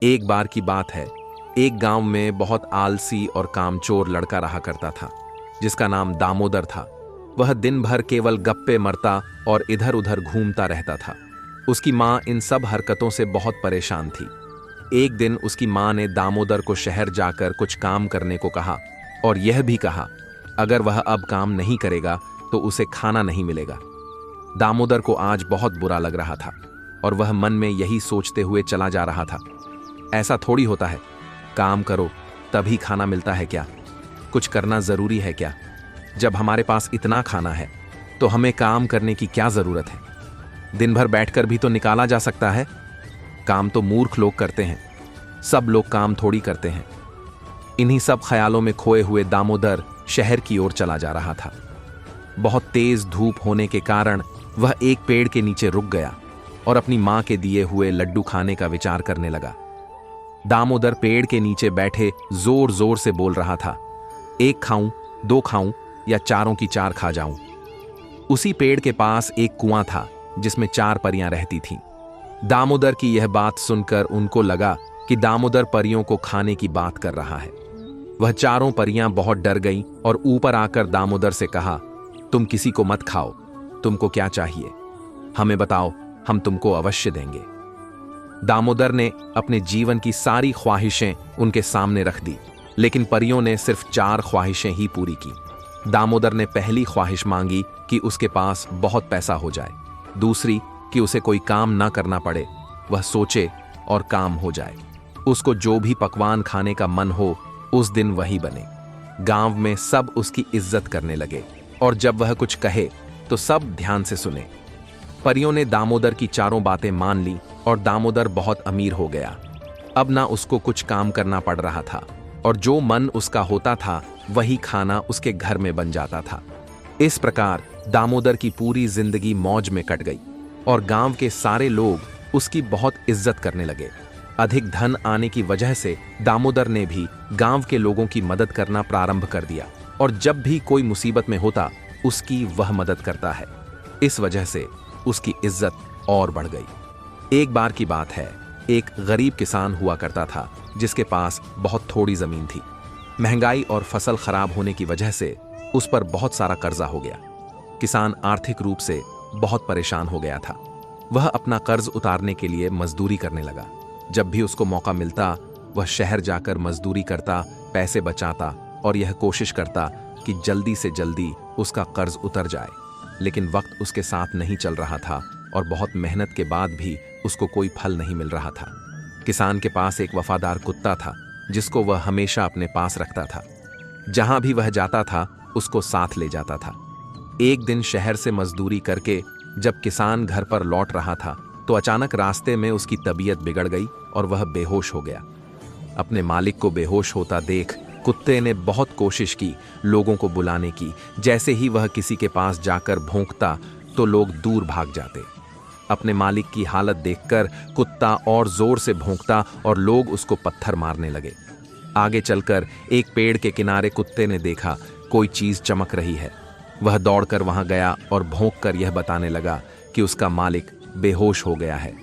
एक बार की बात है, एक गांव में बहुत आलसी और कामचोर लड़का रहा करता था, जिसका नाम दामोदर था। वह दिन भर केवल गप्पे मारता और इधर उधर घूमता रहता था। उसकी माँ इन सब हरकतों से बहुत परेशान थी। एक दिन उसकी माँ ने दामोदर को शहर जाकर कुछ काम करने को कहा और यह भी कहा, अगर वह अब काम नहीं करेगा तो उसे खाना नहीं मिलेगा। दामोदर को आज बहुत बुरा लग रहा था और वह मन में यही सोचते हुए चला जा रहा था, ऐसा थोड़ी होता है, काम करो तभी खाना मिलता है क्या? कुछ करना जरूरी है क्या? जब हमारे पास इतना खाना है तो हमें काम करने की क्या जरूरत है? दिन भर बैठकर भी तो निकाला जा सकता है। काम तो मूर्ख लोग करते हैं, सब लोग काम थोड़ी करते हैं। इन्हीं सब ख्यालों में खोए हुए दामोदर शहर की ओर चला जा रहा था। बहुत तेज धूप होने के कारण वह एक पेड़ के नीचे रुक गया और अपनी मां के दिए हुए लड्डू खाने का विचार करने लगा। दामोदर पेड़ के नीचे बैठे जोर जोर से बोल रहा था, एक खाऊं, दो खाऊं या चारों की चार खा जाऊं। उसी पेड़ के पास एक कुआं था जिसमें 4 परियां रहती थीं। दामोदर की यह बात सुनकर उनको लगा कि दामोदर परियों को खाने की बात कर रहा है। वह चारों परियां बहुत डर गईं और ऊपर आकर दामोदर से कहा, तुम किसी को मत खाओ, तुमको क्या चाहिए हमें बताओ, हम तुमको अवश्य देंगे। दामोदर ने अपने जीवन की सारी ख्वाहिशें उनके सामने रख दी, लेकिन परियों ने सिर्फ 4 ख्वाहिशें ही पूरी की। दामोदर ने पहली ख्वाहिश मांगी कि उसके पास बहुत पैसा हो जाए, दूसरी कि उसे कोई काम ना करना पड़े, वह सोचे और काम हो जाए। उसको जो भी पकवान खाने का मन हो उस दिन वही बने। गांव में सब उसकी इज्जत करने लगे और जब वह कुछ कहे तो सब ध्यान से सुने। परियों ने दामोदर की चारों बातें मान ली और दामोदर बहुत अमीर हो गया। अब ना उसको कुछ काम करना पड़ रहा था और जो मन उसका होता था वही खाना उसके घर में बन जाता था। इस प्रकार दामोदर की पूरी जिंदगी मौज में कट गई और गांव के सारे लोग उसकी बहुत इज्जत करने लगे। अधिक धन आने की वजह से दामोदर ने भी गांव के लोगों की मदद करना प्रारंभ कर दिया और जब भी कोई मुसीबत में होता उसकी वह मदद करता है। इस वजह से उसकी इज्जत और बढ़ गई। एक बार की बात है, एक गरीब किसान हुआ करता था जिसके पास बहुत थोड़ी जमीन थी। महंगाई और फसल खराब होने की वजह से उस पर बहुत सारा कर्जा हो गया। किसान आर्थिक रूप से बहुत परेशान हो गया था। वह अपना कर्ज उतारने के लिए मजदूरी करने लगा। जब भी उसको मौका मिलता वह शहर जाकर मजदूरी करता, पैसे बचाता और यह कोशिश करता कि जल्दी से जल्दी उसका कर्ज उतर जाए। लेकिन वक्त उसके साथ नहीं चल रहा था और बहुत मेहनत के बाद भी उसको कोई फल नहीं मिल रहा था। किसान के पास एक वफादार कुत्ता था जिसको वह हमेशा अपने पास रखता था। जहां भी वह जाता था उसको साथ ले जाता था। एक दिन शहर से मजदूरी करके जब किसान घर पर लौट रहा था तो अचानक रास्ते में उसकी तबीयत बिगड़ गई और वह बेहोश हो गया। अपने मालिक को बेहोश होता देख कुत्ते ने बहुत कोशिश की लोगों को बुलाने की। जैसे ही वह किसी के पास जाकर भौंकता तो लोग दूर भाग जाते। अपने मालिक की हालत देखकर कुत्ता और जोर से भौंकता और लोग उसको पत्थर मारने लगे। आगे चलकर एक पेड़ के किनारे कुत्ते ने देखा कोई चीज चमक रही है। वह दौड़कर वहां गया और भौंककर यह बताने लगा कि उसका मालिक बेहोश हो गया है।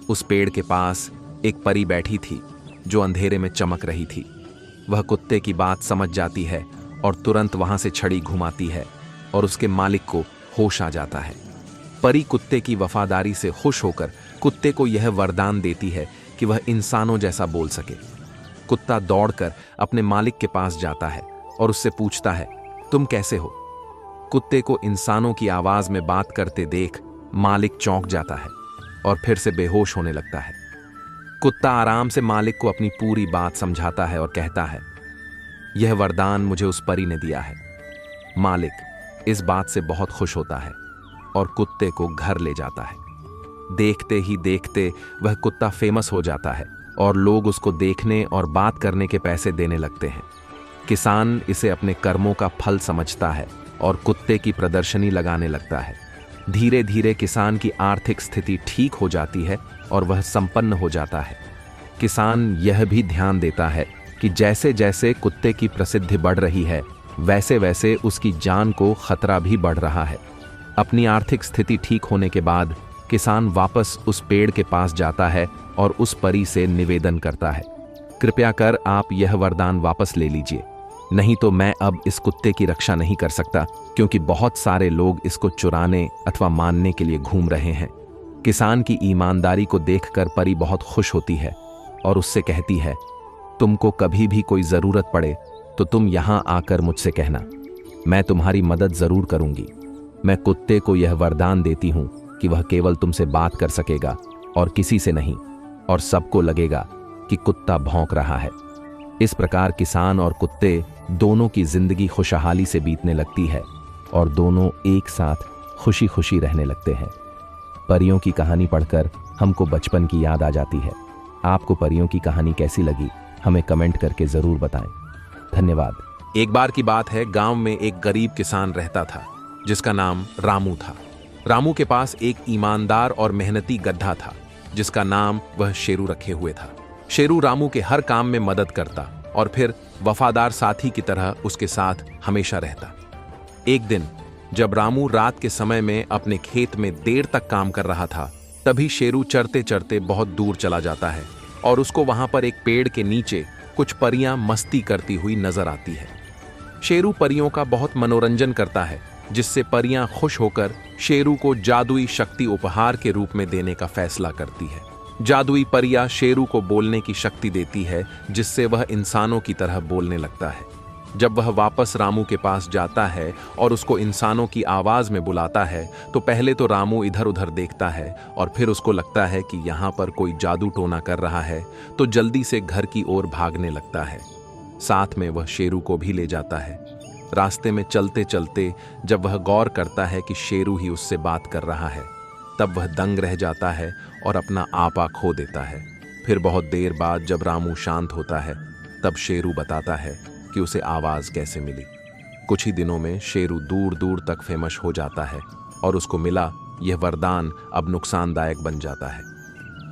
उस पेड़ के पास एक परी बैठी थी जो अंधेरे में चमक रही थी। वह कुत्ते की बात समझ जाती है और तुरंत वहां से छड़ी घुमाती है और उसके मालिक को होश आ जाता है। परी कुत्ते की वफादारी से खुश होकर कुत्ते को यह वरदान देती है कि वह इंसानों जैसा बोल सके। कुत्ता दौड़कर अपने मालिक के पास जाता है और उससे पूछता है, तुम कैसे हो? कुत्ते को इंसानों की आवाज में बात करते देख मालिक चौंक जाता है और फिर से बेहोश होने लगता है। कुत्ता आराम से मालिक को अपनी पूरी बात समझाता है और कहता है, यह वरदान मुझे उस परी ने दिया है। मालिक इस बात से बहुत खुश होता है और कुत्ते को घर ले जाता है। देखते ही देखते वह कुत्ता फेमस हो जाता है और लोग उसको देखने और बात करने के पैसे देने लगते हैं। किसान इसे अपने कर्मों का फल समझता है और कुत्ते की प्रदर्शनी लगाने लगता है। धीरे धीरे किसान की आर्थिक स्थिति ठीक हो जाती है और वह संपन्न हो जाता है। किसान यह भी ध्यान देता है कि जैसे जैसे कुत्ते की प्रसिद्धि बढ़ रही है वैसे वैसे उसकी जान को खतरा भी बढ़ रहा है। अपनी आर्थिक स्थिति ठीक होने के बाद किसान वापस उस पेड़ के पास जाता है और उस परी से निवेदन करता है, कृपया कर आप यह वरदान वापस ले लीजिए, नहीं तो मैं अब इस कुत्ते की रक्षा नहीं कर सकता, क्योंकि बहुत सारे लोग इसको चुराने अथवा मारने के लिए घूम रहे हैं। किसान की ईमानदारी को देखकर परी बहुत खुश होती है और उससे कहती है, तुमको कभी भी कोई जरूरत पड़े तो तुम यहां आकर मुझसे कहना, मैं तुम्हारी मदद जरूर करूंगी। मैं कुत्ते को यह वरदान देती हूं कि वह केवल तुमसे बात कर सकेगा और किसी से नहीं, और सबको लगेगा कि कुत्ता भौंक रहा है। इस प्रकार किसान और कुत्ते दोनों की जिंदगी खुशहाली से बीतने लगती है और दोनों एक साथ खुशी खुशी रहने लगते हैं। परियों की कहानी पढ़कर हमको बचपन की याद आ जाती है। आपको परियों की कहानी कैसी लगी हमें कमेंट करके जरूर बताएं। धन्यवाद। एक बार की बात है, गांव में एक गरीब किसान रहता था जिसका नाम रामू था। रामू के पास एक ईमानदार और मेहनती गधा था जिसका नाम वह शेरू रखे हुए था। शेरू रामू के हर काम में मदद करता और फिर वफादार साथी की तरह उसके साथ हमेशा रहता। एक दिन जब रामू रात के समय में अपने खेत में देर तक काम कर रहा था, तभी शेरू चरते चरते बहुत दूर चला जाता है और उसको वहां पर एक पेड़ के नीचे कुछ परियां मस्ती करती हुई नजर आती है। शेरू परियों का बहुत मनोरंजन करता है, जिससे परियां खुश होकर शेरू को जादुई शक्ति उपहार के रूप में देने का फैसला करती है। जादुई परियां शेरू को बोलने की शक्ति देती है, जिससे वह इंसानों की तरह बोलने लगता है। जब वह वापस रामू के पास जाता है और उसको इंसानों की आवाज में बुलाता है, तो पहले तो रामू इधर उधर देखता है और फिर उसको लगता है कि यहाँ पर कोई जादू टोना कर रहा है, तो जल्दी से घर की ओर भागने लगता है। साथ में वह शेरू को भी ले जाता है। रास्ते में चलते चलते जब वह गौर करता है कि शेरू ही उससे बात कर रहा है, तब वह दंग रह जाता है और अपना आपा खो देता है। फिर बहुत देर बाद जब रामू शांत होता है, तब शेरू बताता है कि उसे आवाज कैसे मिली। कुछ ही दिनों में शेरू दूर दूर तक फेमस हो जाता है और उसको मिला यह वरदान अब नुकसानदायक बन जाता है।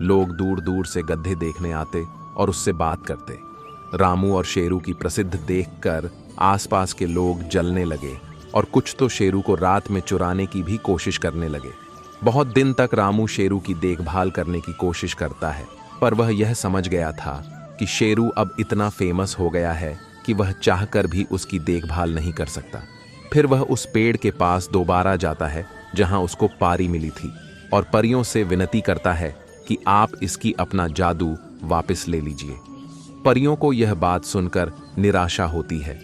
लोग दूर दूर से गड्ढे देखने आते और उससे बात करते। रामू और शेरू की प्रसिद्ध देखकर आसपास के लोग जलने लगे और कुछ तो शेरू को रात में चुराने की भी कोशिश करने लगे। बहुत दिन तक रामू शेरू की देखभाल करने की कोशिश करता है, पर वह यह समझ गया था कि शेरू अब इतना फेमस हो गया है कि वह चाहकर भी उसकी देखभाल नहीं कर सकता। फिर वह उस पेड़ के पास दोबारा जाता है जहां उसको पारी मिली थी और परियों से विनती करता है कि आप इसकी अपना जादू वापस ले लीजिए। परियों को यह बात सुनकर निराशा होती है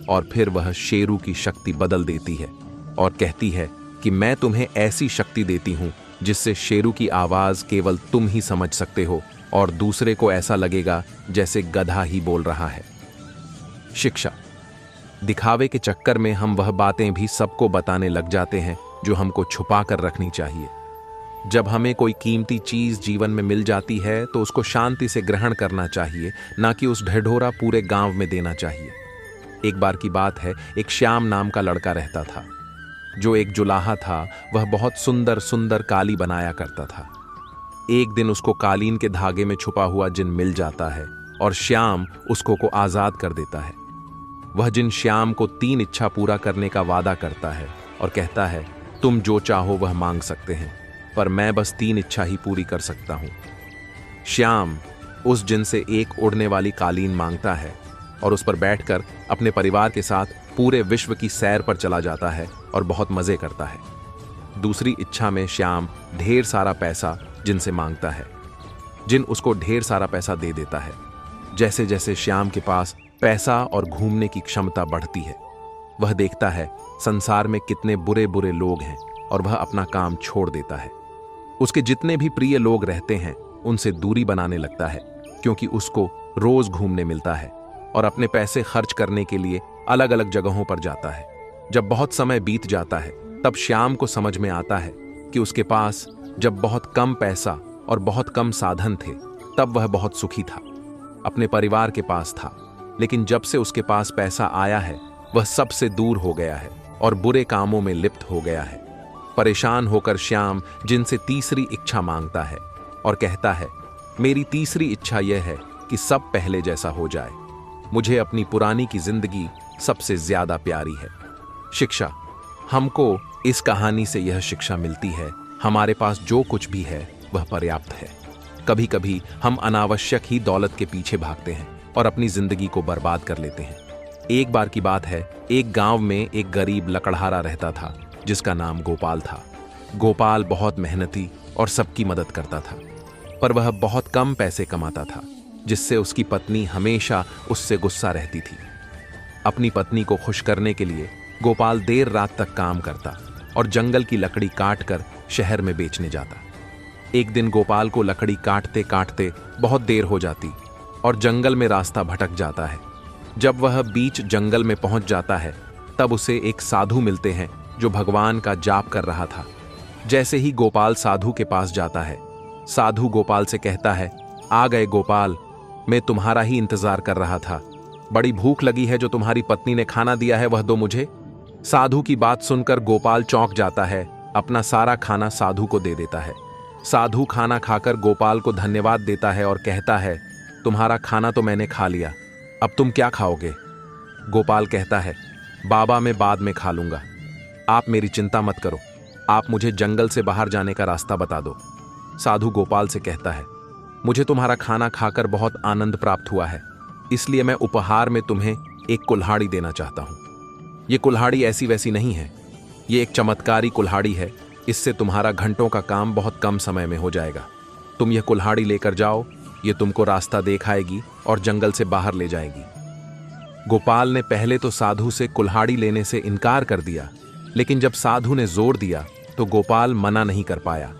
और फिर वह शेरू की शक्ति बदल देती है और कहती है कि मैं तुम्हें ऐसी शक्ति देती हूं जिससे शेरू की आवाज केवल तुम ही समझ सकते हो और दूसरे को ऐसा लगेगा जैसे गधा ही बोल रहा है। शिक्षा। दिखावे के चक्कर में हम वह बातें भी सबको बताने लग जाते हैं जो हमको छुपा कर रखनी चाहिए। जब हमें कोई कीमती चीज जीवन में मिल जाती है तो उसको शांति से ग्रहण करना चाहिए, ना कि उस ढिढोरा पूरे गांव में देना चाहिए। एक बार की बात है, एक श्याम नाम का लड़का रहता था जो एक जुलाहा था। वह बहुत सुंदर सुंदर काली बनाया करता था। एक दिन उसको कालीन के धागे में छुपा हुआ जिन मिल जाता है और श्याम उसको आजाद कर देता है। वह जिन श्याम को 3 इच्छा पूरा करने का वादा करता है और कहता है, तुम जो चाहो वह मांग सकते हैं, पर मैं बस 3 इच्छा ही पूरी कर सकता हूं। श्याम उस जिन से एक उड़ने वाली कालीन मांगता है और उस पर बैठकर अपने परिवार के साथ पूरे विश्व की सैर पर चला जाता है और बहुत मजे करता है। दूसरी इच्छा में श्याम ढेर सारा पैसा जिनसे मांगता है। जिन उसको ढेर सारा पैसा दे देता है। जैसे जैसे श्याम के पास पैसा और घूमने की क्षमता बढ़ती है, वह देखता है संसार में कितने बुरे बुरे लोग हैं और वह अपना काम छोड़ देता है। उसके जितने भी प्रिय लोग रहते हैं उनसे दूरी बनाने लगता है, क्योंकि उसको रोज घूमने मिलता है और अपने पैसे खर्च करने के लिए अलग अलग जगहों पर जाता है। जब बहुत समय बीत जाता है तब श्याम को समझ में आता है कि उसके पास जब बहुत कम पैसा और बहुत कम साधन थे तब वह बहुत सुखी था, अपने परिवार के पास था। लेकिन जब से उसके पास पैसा आया है वह सबसे दूर हो गया है और बुरे कामों में लिप्त हो गया है। परेशान होकर श्याम जिनसे तीसरी इच्छा मांगता है और कहता है, मेरी तीसरी इच्छा यह है कि सब पहले जैसा हो जाए। मुझे अपनी पुरानी की जिंदगी सबसे ज्यादा प्यारी है। शिक्षा। हमको इस कहानी से यह शिक्षा मिलती है हमारे पास जो कुछ भी है वह पर्याप्त है। कभी कभी हम अनावश्यक ही दौलत के पीछे भागते हैं और अपनी जिंदगी को बर्बाद कर लेते हैं। एक बार की बात है, एक गांव में एक गरीब लकड़हारा रहता था जिसका नाम गोपाल था। गोपाल बहुत मेहनती और सबकी मदद करता था, पर वह बहुत कम पैसे कमाता था, जिससे उसकी पत्नी हमेशा उससे गुस्सा रहती थी। अपनी पत्नी को खुश करने के लिए गोपाल देर रात तक काम करता और जंगल की लकड़ी काट कर शहर में बेचने जाता। एक दिन गोपाल को लकड़ी काटते काटते बहुत देर हो जाती और जंगल में रास्ता भटक जाता है। जब वह बीच जंगल में पहुंच जाता है, तब उसे एक साधु मिलते हैं जो भगवान का जाप कर रहा था। जैसे ही गोपाल साधु के पास जाता है, साधु गोपाल से कहता है, आ गए गोपाल, मैं तुम्हारा ही इंतजार कर रहा था। बड़ी भूख लगी है, जो तुम्हारी पत्नी ने खाना दिया है वह दो मुझे। साधु की बात सुनकर गोपाल चौंक जाता है, अपना सारा खाना साधु को दे देता है। साधु खाना खाकर गोपाल को धन्यवाद देता है और कहता है, तुम्हारा खाना तो मैंने खा लिया, अब तुम क्या खाओगे? गोपाल कहता है, बाबा मैं बाद में खा लूंगा, आप मेरी चिंता मत करो, आप मुझे जंगल से बाहर जाने का रास्ता बता दो। साधु गोपाल से कहता है, मुझे तुम्हारा खाना खाकर बहुत आनंद प्राप्त हुआ है, इसलिए मैं उपहार में तुम्हें एक कुल्हाड़ी देना चाहता हूं। ये कुल्हाड़ी ऐसी वैसी नहीं है, ये एक चमत्कारी कुल्हाड़ी है, इससे तुम्हारा घंटों का काम बहुत कम समय में हो जाएगा। तुम यह कुल्हाड़ी लेकर जाओ, ये तुमको रास्ता दिखाएगी और जंगल से बाहर ले जाएगी। गोपाल ने पहले तो साधु से कुल्हाड़ी लेने से इनकार कर दिया, लेकिन जब साधु ने जोर दिया तो गोपाल मना नहीं कर पाया।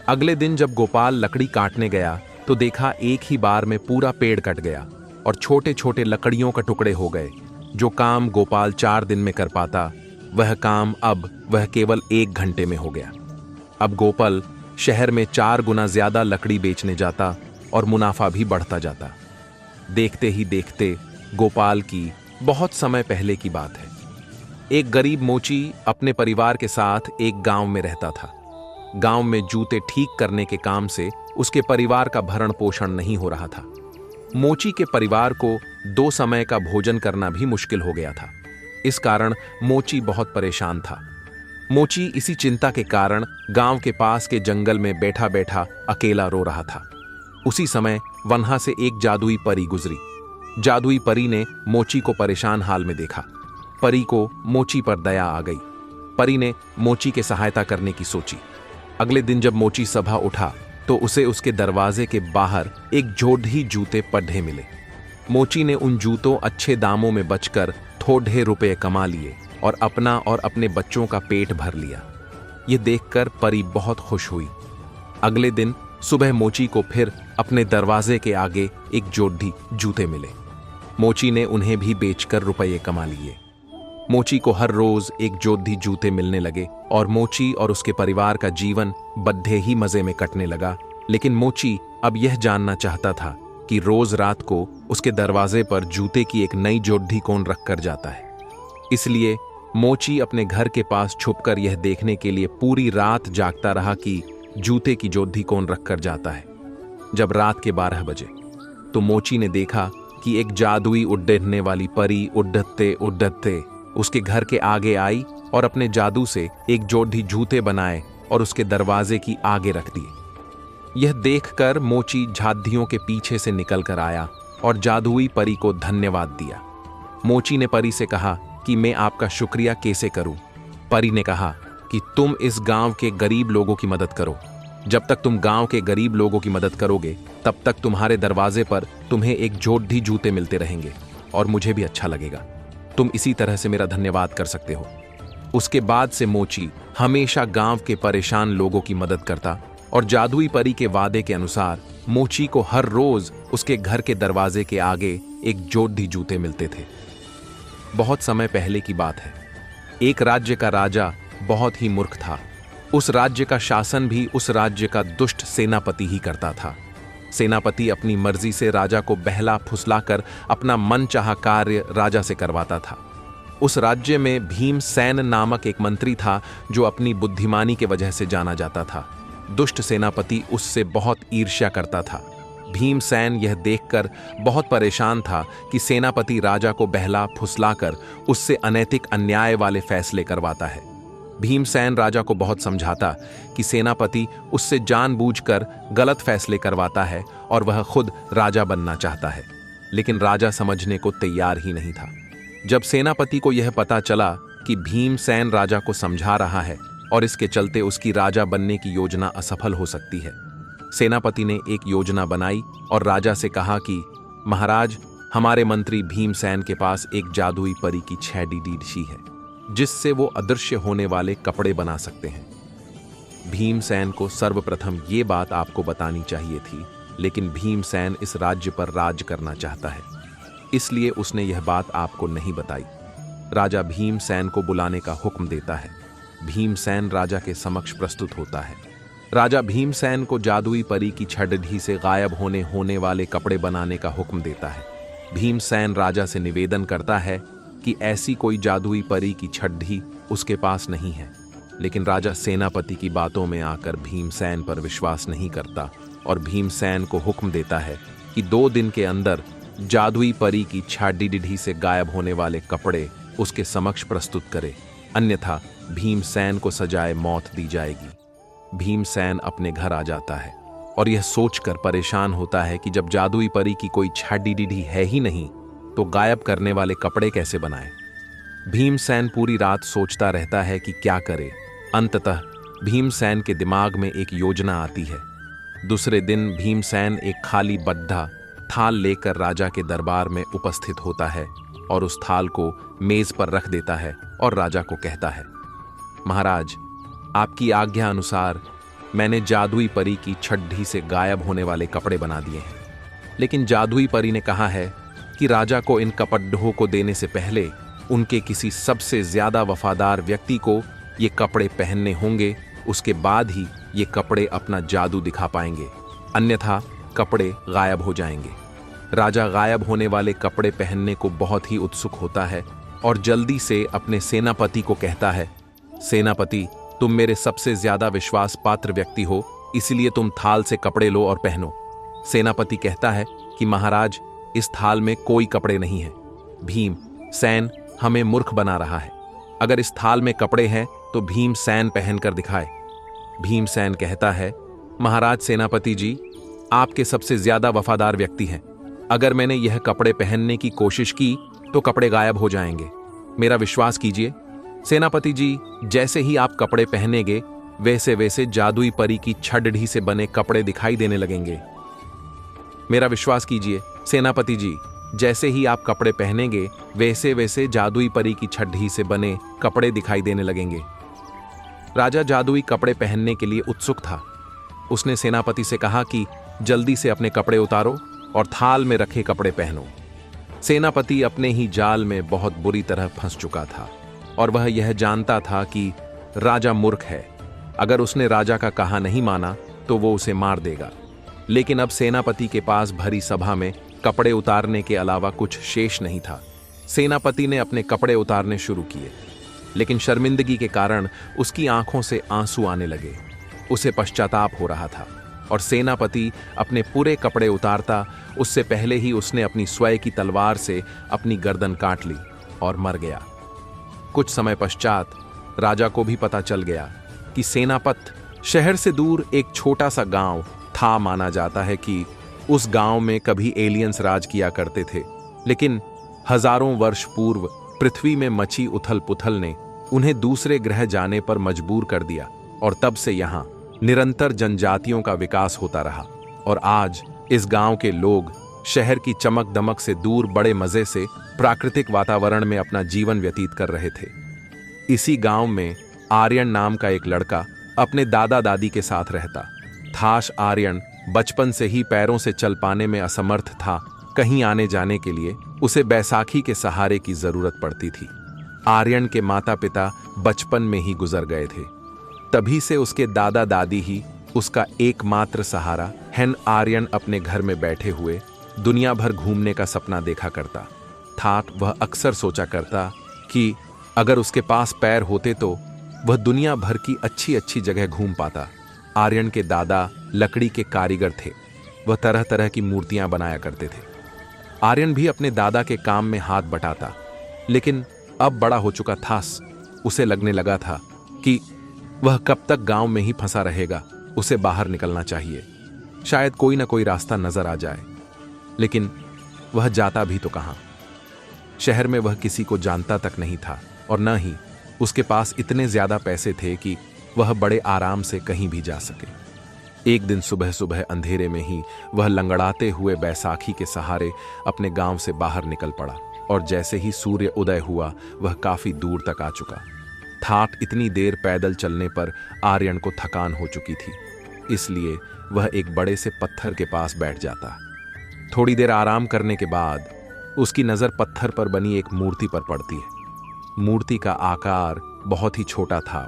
अगले दिन जब गोपाल लकड़ी काटने गया तो देखा एक ही बार में पूरा पेड़ कट गया और छोटे छोटे लकड़ियों का टुकड़े हो गए। जो काम गोपाल 4 दिन में कर पाता, वह काम अब वह केवल 1 घंटे में हो गया। अब गोपाल शहर में 4 गुना ज्यादा लकड़ी बेचने जाता और मुनाफा भी बढ़ता जाता। देखते ही देखते गोपाल की बहुत समय पहले की बात है। एक गरीब मोची अपने परिवार के साथ एक गांव में रहता था। गांव में जूते ठीक करने के काम से उसके परिवार का भरण पोषण नहीं हो रहा था। मोची के परिवार को 2 समय का भोजन करना भी मुश्किल हो गया था। इस कारण मोची बहुत परेशान था। मोची इसी चिंता के कारण गांव के पास के जंगल में बैठा बैठा अकेला रो रहा था। उसी समय वहां से एक जादुई परी गुजरी। जादुई परी ने मोची को परेशान हाल में देखा। परी को मोची पर दया आ गई। परी ने मोची के सहायता करने की सोची। अगले दिन जब मोची सभा उठा तो उसे उसके दरवाजे के बाहर एक जोड़ी जूते पढ़े मिले। मोची ने उन जूतों अच्छे दामों में बचकर थोड़े रुपए कमा लिए और अपना और अपने बच्चों का पेट भर लिया। ये देखकर परी बहुत खुश हुई। अगले दिन सुबह मोची को फिर अपने दरवाजे के आगे एक जोड़ी जूते मिले। मोची ने उन्हें भी बेचकर रुपये कमा लिए। मोची को हर रोज एक जोड़ी जूते मिलने लगे और मोची और उसके परिवार का जीवन बड़े ही मजे में कटने लगा। लेकिन मोची अब यह जानना चाहता था कि रोज रात को उसके दरवाजे पर जूते की एक नई जोड़ी कौन रख कर जाता है। इसलिए मोची अपने घर के पास छुपकर यह देखने के लिए पूरी रात जागता रहा कि जूते की जोड़ी कौन रख कर जाता है। जब रात के 12 बजे तो मोची ने देखा कि एक जादुई उड़ने वाली परी उड़ते उड़ते उसके घर के आगे आई और अपने जादू से एक जोड़ी जूते बनाए और उसके दरवाजे की आगे रख दिए। यह देखकर मोची झादियों के पीछे से निकल कर आया और जादुई परी को धन्यवाद दिया। मोची ने परी से कहा कि मैं आपका शुक्रिया कैसे करूं। परी ने कहा कि तुम इस गांव के गरीब लोगों की मदद करो। जब तक तुम गांव के गरीब लोगों की मदद करोगे, तब तक तुम्हारे दरवाजे पर तुम्हें एक जोड़ी जूते मिलते रहेंगे और मुझे भी अच्छा लगेगा। तुम इसी तरह से मेरा धन्यवाद कर सकते हो। उसके बाद से मोची हमेशा गांव के परेशान लोगों की मदद करता और जादुई परी के वादे के अनुसार मोची को हर रोज उसके घर के दरवाजे के आगे एक जोड़ी जूते मिलते थे। बहुत समय पहले की बात है। एक राज्य का राजा बहुत ही मूर्ख था। उस राज्य का शासन भी उस राज्य का दुष्ट सेनापति ही करता था। सेनापति अपनी मर्जी से राजा को बहला फुसलाकर अपना मनचाहा कार्य राजा से करवाता था। उस राज्य में भीमसेन नामक एक मंत्री था जो अपनी बुद्धिमानी के वजह से जाना जाता था। दुष्ट सेनापति उससे बहुत ईर्ष्या करता था। भीमसेन यह देखकर बहुत परेशान था कि सेनापति राजा को बहला फुसलाकर उससे अनैतिक अन्याय वाले फैसले करवाता है। भीमसेन राजा को बहुत समझाता कि सेनापति उससे जानबूझकर गलत फैसले करवाता है और वह खुद राजा बनना चाहता है, लेकिन राजा समझने को तैयार ही नहीं था। जब सेनापति को यह पता चला कि भीमसेन राजा को समझा रहा है और इसके चलते उसकी राजा बनने की योजना असफल हो सकती है, सेनापति ने एक योजना बनाई और राजा से कहा कि महाराज, हमारे मंत्री भीमसेन के पास एक जादुई परी की 6 डीडीशी है जिससे वो अदृश्य होने वाले कपड़े बना सकते हैं। भीमसेन को सर्वप्रथम ये बात आपको बतानी चाहिए थी, लेकिन भीमसेन इस राज्य पर राज करना चाहता है, इसलिए उसने यह बात आपको नहीं बताई। राजा भीमसेन को बुलाने का हुक्म देता है। भीमसेन राजा के समक्ष प्रस्तुत होता है। राजा भीमसेन को जादुई परी की छड़ी से गायब होने वाले कपड़े बनाने का हुक्म देता है। भीमसेन राजा से निवेदन करता है कि ऐसी कोई जादुई परी की छड़ी उसके पास नहीं है, लेकिन राजा सेनापति की बातों में आकर भीमसेन पर विश्वास नहीं करता और भीमसेन को हुक्म देता है कि 2 दिन के अंदर जादुई परी की छड़ी से गायब होने वाले कपड़े उसके समक्ष प्रस्तुत करे, अन्यथा भीमसेन को सजाए मौत दी जाएगी। भीमसेन अपने घर आ जाता है और यह सोचकर परेशान होता है कि जब जादुई परी की कोई छड़ी है ही नहीं तो गायब करने वाले कपड़े कैसे बनाए। भीमसेन पूरी रात सोचता रहता है कि क्या करे। अंततः भीमसेन के दिमाग में एक योजना आती है। दूसरे दिन भीमसेन एक खाली बद्धा थाल लेकर राजा के दरबार में उपस्थित होता है और उस थाल को मेज पर रख देता है और राजा को कहता है, महाराज, आपकी आज्ञा अनुसार मैंने जादुई परी की छड़ी से गायब होने वाले कपड़े बना दिए हैं, लेकिन जादुई परी ने कहा है कि राजा को इन कपड़ों को देने से पहले उनके किसी सबसे ज्यादा वफादार व्यक्ति को ये कपड़े पहनने होंगे, उसके बाद ही ये कपड़े अपना जादू दिखा पाएंगे, अन्यथा कपड़े गायब हो जाएंगे। राजा गायब होने वाले कपड़े पहनने को बहुत ही उत्सुक होता है और जल्दी से अपने सेनापति को कहता है, सेनापति, तुम मेरे सबसे ज्यादा विश्वास पात्र व्यक्ति हो, इसलिए तुम थाल से कपड़े लो और पहनो। सेनापति कहता है कि महाराज, इस थाल में कोई कपड़े नहीं है। भीमसेन हमें मूर्ख बना रहा है। अगर इस थाल में कपड़े हैं तो भीमसेन पहनकर दिखाए। भीमसेन कहता है, महाराज सेनापति जी, आपके सबसे ज्यादा वफादार व्यक्ति हैं। अगर मैंने यह कपड़े पहनने की कोशिश की तो कपड़े गायब हो जाएंगे। मेरा विश्वास कीजिए। सेनापति जी, जैसे ही आप कपड़े पहनेंगे वैसे वैसे जादुई परी की छड़ी से बने कपड़े दिखाई देने लगेंगे। मेरा विश्वास कीजिए सेनापति जी, जैसे ही आप कपड़े पहनेंगे वैसे वैसे जादुई परी की छड़ी से बने कपड़े दिखाई देने लगेंगे। राजा जादुई कपड़े पहनने के लिए उत्सुक था। उसने सेनापति से कहा कि जल्दी से अपने कपड़े उतारो और थाल में रखे कपड़े पहनो। सेनापति अपने ही जाल में बहुत बुरी तरह फंस चुका था और वह यह जानता था कि राजा मूर्ख है। अगर उसने राजा का कहा नहीं माना तो वो उसे मार देगा। लेकिन अब सेनापति के पास भरी सभा में कपड़े उतारने के अलावा कुछ शेष नहीं था। सेनापति ने अपने कपड़े उतारने शुरू किए, लेकिन शर्मिंदगी के कारण उसकी आंखों से आंसू आने लगे। उसे पश्चाताप हो रहा था और सेनापति अपने पूरे कपड़े उतारता उससे पहले ही उसने अपनी स्वयं की तलवार से अपनी गर्दन काट ली और मर गया। कुछ समय पश्चात राजा को भी पता चल गया कि सेनापत शहर से दूर एक छोटा सा गांव था। माना जाता है कि उस गांव में कभी एलियंस राज किया करते थे, लेकिन हजारों वर्ष पूर्व पृथ्वी में मची उथल पुथल ने उन्हें दूसरे ग्रह जाने पर मजबूर कर दिया और तब से यहाँ निरंतर जनजातियों का विकास होता रहा और आज इस गांव के लोग शहर की चमक दमक से दूर बड़े मजे से प्राकृतिक वातावरण में अपना जीवन व्यतीत कर रहे थे। इसी गांव में आर्यन नाम का एक लड़का अपने दादा दादी के साथ रहता। थाश आर्यन बचपन से ही पैरों से चल पाने में असमर्थ था। कहीं आने जाने के लिए उसे बैसाखी के सहारे की जरूरत पड़ती थी। आर्यन के माता पिता बचपन में ही गुजर गए थे, तभी से उसके दादा दादी ही उसका एकमात्र सहारा। आर्यन अपने घर में बैठे हुए दुनिया भर घूमने का सपना देखा करता था। वह अक्सर सोचा करता कि अगर उसके पास पैर होते तो वह दुनिया भर की अच्छी अच्छी जगह घूम पाता। आर्यन के दादा लकड़ी के कारीगर थे। वह तरह तरह की मूर्तियां बनाया करते थे। आर्यन भी अपने दादा के काम में हाथ बटाता, लेकिन अब बड़ा हो चुका था। उसे लगने लगा था कि वह कब तक गांव में ही फंसा रहेगा, उसे बाहर निकलना चाहिए। शायद कोई ना कोई रास्ता नजर आ जाए। लेकिन वह जाता भी तो कहां? शहर में वह किसी को जानता तक नहीं था और न ही उसके पास इतने ज्यादा पैसे थे कि वह बड़े आराम से कहीं भी जा सके। एक दिन सुबह सुबह अंधेरे में ही वह लंगड़ाते हुए बैसाखी के सहारे अपने गांव से बाहर निकल पड़ा और जैसे ही सूर्य उदय हुआ वह काफी दूर तक आ चुका। ठाठ इतनी देर पैदल चलने पर आर्यन को थकान हो चुकी थी, इसलिए वह एक बड़े से पत्थर के पास बैठ जाता। थोड़ी देर आराम करने के बाद उसकी नजर पत्थर पर बनी एक मूर्ति पर पड़ती है। मूर्ति का आकार बहुत ही छोटा था।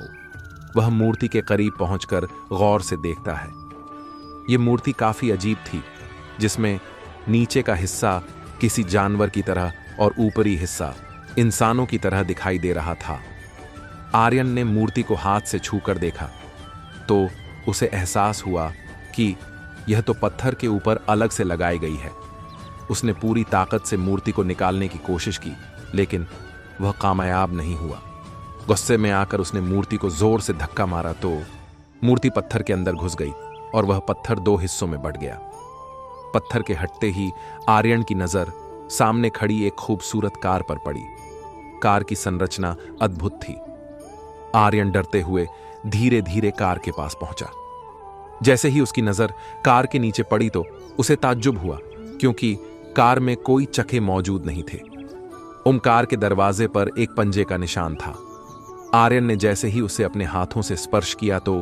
वह मूर्ति के करीब पहुंचकर गौर से देखता है। यह मूर्ति काफी अजीब थी, जिसमें नीचे का हिस्सा किसी जानवर की तरह और ऊपरी हिस्सा इंसानों की तरह दिखाई दे रहा था। आर्यन ने मूर्ति को हाथ से छूकर देखा तो उसे एहसास हुआ कि यह तो पत्थर के ऊपर अलग से लगाई गई है। उसने पूरी ताकत से मूर्ति को निकालने की कोशिश की, लेकिन वह कामयाब नहीं हुआ। गुस्से में आकर उसने मूर्ति को जोर से धक्का मारा तो मूर्ति पत्थर के अंदर घुस गई और वह पत्थर दो हिस्सों में बंट गया। पत्थर के हटते ही आर्यन की नजर सामने खड़ी एक खूबसूरत कार पर पड़ी। कार की संरचना अद्भुत थी। आर्यन डरते हुए धीरे धीरे कार के पास पहुंचा। जैसे ही उसकी नजर कार के नीचे पड़ी तो उसे ताज्जुब हुआ, क्योंकि कार में कोई चक्के मौजूद नहीं थे। कार के दरवाजे पर एक पंजे का निशान था। आर्यन ने जैसे ही उसे अपने हाथों से स्पर्श किया तो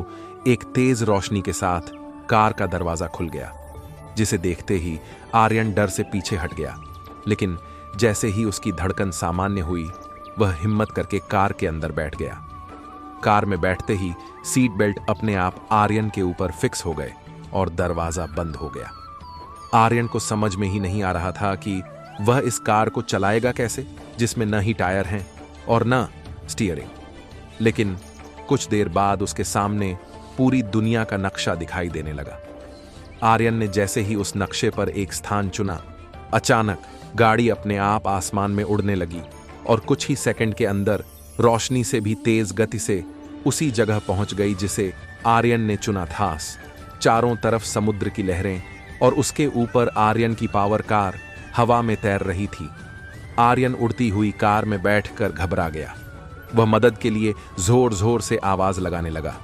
एक तेज रोशनी के साथ कार का दरवाजा खुल गया, जिसे देखते ही आर्यन डर से पीछे हट गया। लेकिन जैसे ही उसकी धड़कन सामान्य हुई, वह हिम्मत करके कार के अंदर बैठ गया। कार में बैठते ही सीट बेल्ट अपने आप आर्यन के ऊपर फिक्स हो गए और दरवाजा बंद हो गया। आर्यन को समझ में ही नहीं आ रहा था कि वह इस कार को चलाएगा कैसे, जिसमें न ही टायर हैं और न स्टीयरिंग। लेकिन कुछ देर बाद उसके सामने पूरी दुनिया का नक्शा दिखाई देने लगा। आर्यन ने जैसे ही उस नक्शे पर एक स्थान चुना, अचानक गाड़ी अपने आप आसमान में उड़ने लगी और कुछ ही सेकंड के अंदर रोशनी से भी तेज गति से उसी जगह पहुंच गई जिसे आर्यन ने चुना था। चारों तरफ समुद्र की लहरें और उसके ऊपर आर्यन की पावर कार हवा में तैर रही थी। आर्यन उड़ती हुई कार में बैठकर घबरा गया। वह मदद के लिए जोर जोर से आवाज लगाने लगा।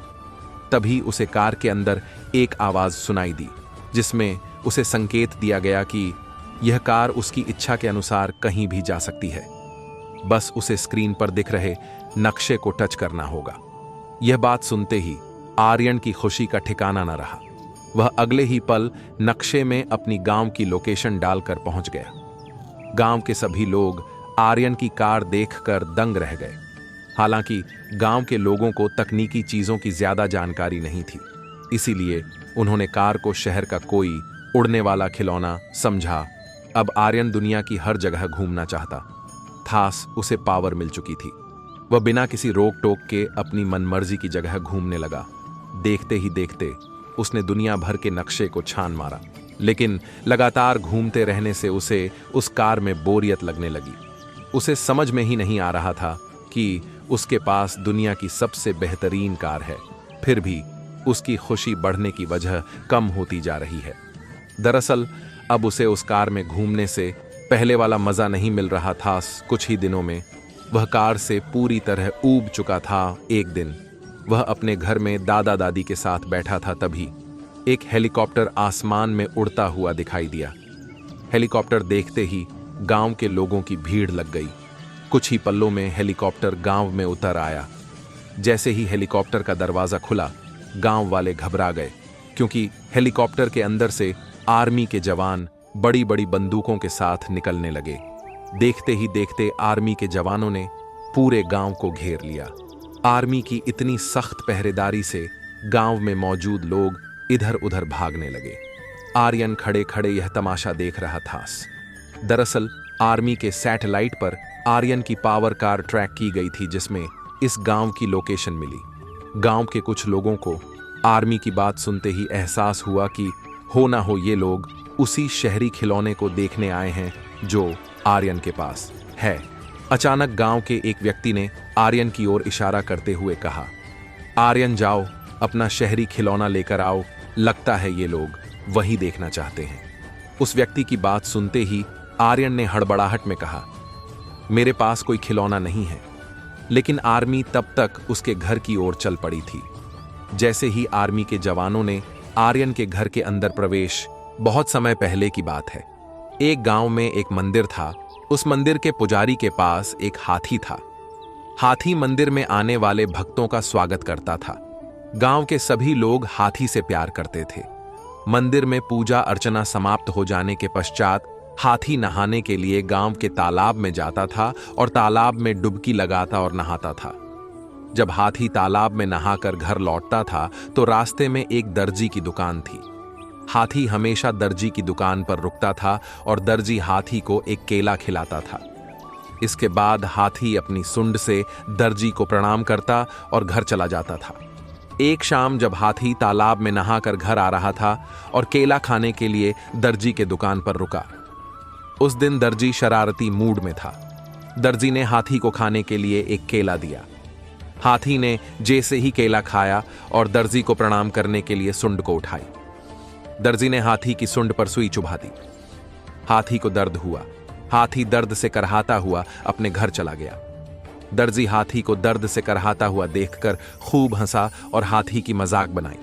तभी उसे कार के अंदर एक आवाज सुनाई दी, जिसमें उसे संकेत दिया गया कि यह कार उसकी इच्छा के अनुसार कहीं भी जा सकती है। बस उसे स्क्रीन पर दिख रहे नक्शे को टच करना होगा। यह बात सुनते ही आर्यन की खुशी का ठिकाना न रहा। वह अगले ही पल नक्शे में अपनी गांव की लोकेशन डालकर पहुंच गया। गांव के सभी लोग आर्यन की कार देखकर दंग रह गए। हालांकि गांव के लोगों को तकनीकी चीजों की ज्यादा जानकारी नहीं थी, इसीलिए उन्होंने कार को शहर का कोई उड़ने वाला खिलौना समझा। अब आर्यन दुनिया की हर जगह घूमना चाहता था। उसे पावर मिल चुकी थी। वह बिना किसी रोक टोक के अपनी मनमर्जी की जगह घूमने लगा। देखते ही देखते उसने दुनिया भर के नक्शे को छान मारा, लेकिन लगातार घूमते रहने से उसे उस कार में बोरियत लगने लगी। उसे समझ में ही नहीं आ रहा था कि उसके पास दुनिया की सबसे बेहतरीन कार है, फिर भी उसकी खुशी बढ़ने की वजह कम होती जा रही है। दरअसल अब उसे उस कार में घूमने से पहले वाला मजा नहीं मिल रहा था। कुछ ही दिनों में वह कार से पूरी तरह ऊब चुका था। एक दिन वह अपने घर में दादा दादी के साथ बैठा था, तभी एक हेलीकॉप्टर आसमान में उड़ता हुआ दिखाई दिया। हेलीकॉप्टर देखते ही गांव के लोगों की भीड़ लग गई। कुछ ही पलों में हेलीकॉप्टर गांव में उतर आया। जैसे ही हेलीकॉप्टर का दरवाजा खुला, गांव वाले घबरा गए, क्योंकि हेलीकॉप्टर के अंदर से आर्मी के जवान बड़ी बड़ी बंदूकों के साथ निकलने लगे। देखते ही देखते आर्मी के जवानों ने पूरे गांव को घेर लिया। आर्मी की इतनी सख्त पहरेदारी से गांव में मौजूद लोग इधर उधर भागने लगे। आर्यन खड़े खड़े यह तमाशा देख रहा था। दरअसल आर्मी के सैटेलाइट पर आर्यन की पावर कार ट्रैक की गई थी, जिसमें इस गांव की लोकेशन मिली। गांव के कुछ लोगों को आर्मी की बात सुनते ही एहसास हुआ कि हो ना हो ये लोग उसी शहरी खिलौने को देखने आए हैं जो आर्यन के पास है। अचानक गांव के एक व्यक्ति ने आर्यन की ओर इशारा करते हुए कहा, आर्यन जाओ, अपना शहरी खिलौना लेकर आओ, लगता है ये लोग वही देखना चाहते हैं। उस व्यक्ति की बात सुनते ही आर्यन ने हड़बड़ाहट में कहा, मेरे पास कोई खिलौना नहीं है। लेकिन आर्मी तब तक उसके घर की ओर चल पड़ी थी। जैसे ही आर्मी के जवानों ने आर्यन के घर के अंदर प्रवेश, बहुत समय पहले की बात है, एक गांव में एक मंदिर था। उस मंदिर के पुजारी के पास एक हाथी था। हाथी मंदिर में आने वाले भक्तों का स्वागत करता था। गांव के सभी लोग हाथी से प्यार करते थे। मंदिर में पूजा अर्चना समाप्त हो जाने के पश्चात हाथी नहाने के लिए गांव के तालाब में जाता था और तालाब में डुबकी लगाता और नहाता था। जब हाथी तालाब में नहाकर घर लौटता था तो रास्ते में एक दर्जी की दुकान थी। हाथी हमेशा दर्जी की दुकान पर रुकता था और दर्जी हाथी को एक केला खिलाता था। इसके बाद हाथी अपनी सूंड से दर्जी को प्रणाम करता और घर चला जाता था। एक शाम जब हाथी तालाब में नहाकर घर आ रहा था और केला खाने के लिए दर्जी के दुकान पर रुका। उस दिन दर्जी शरारती मूड में था। दर्जी ने हाथी को खाने के लिए एक केला दिया। हाथी ने जैसे ही केला खाया और दर्जी को प्रणाम करने के लिए सूंड को उठाई। दर्जी ने हाथी की सूंड पर सुई चुभा दी। हाथी को दर्द हुआ। हाथी दर्द से करहाता हुआ अपने घर चला गया। दर्जी हाथी को दर्द से करहाता हुआ देखकर खूब हंसा और हाथी की मजाक बनाई।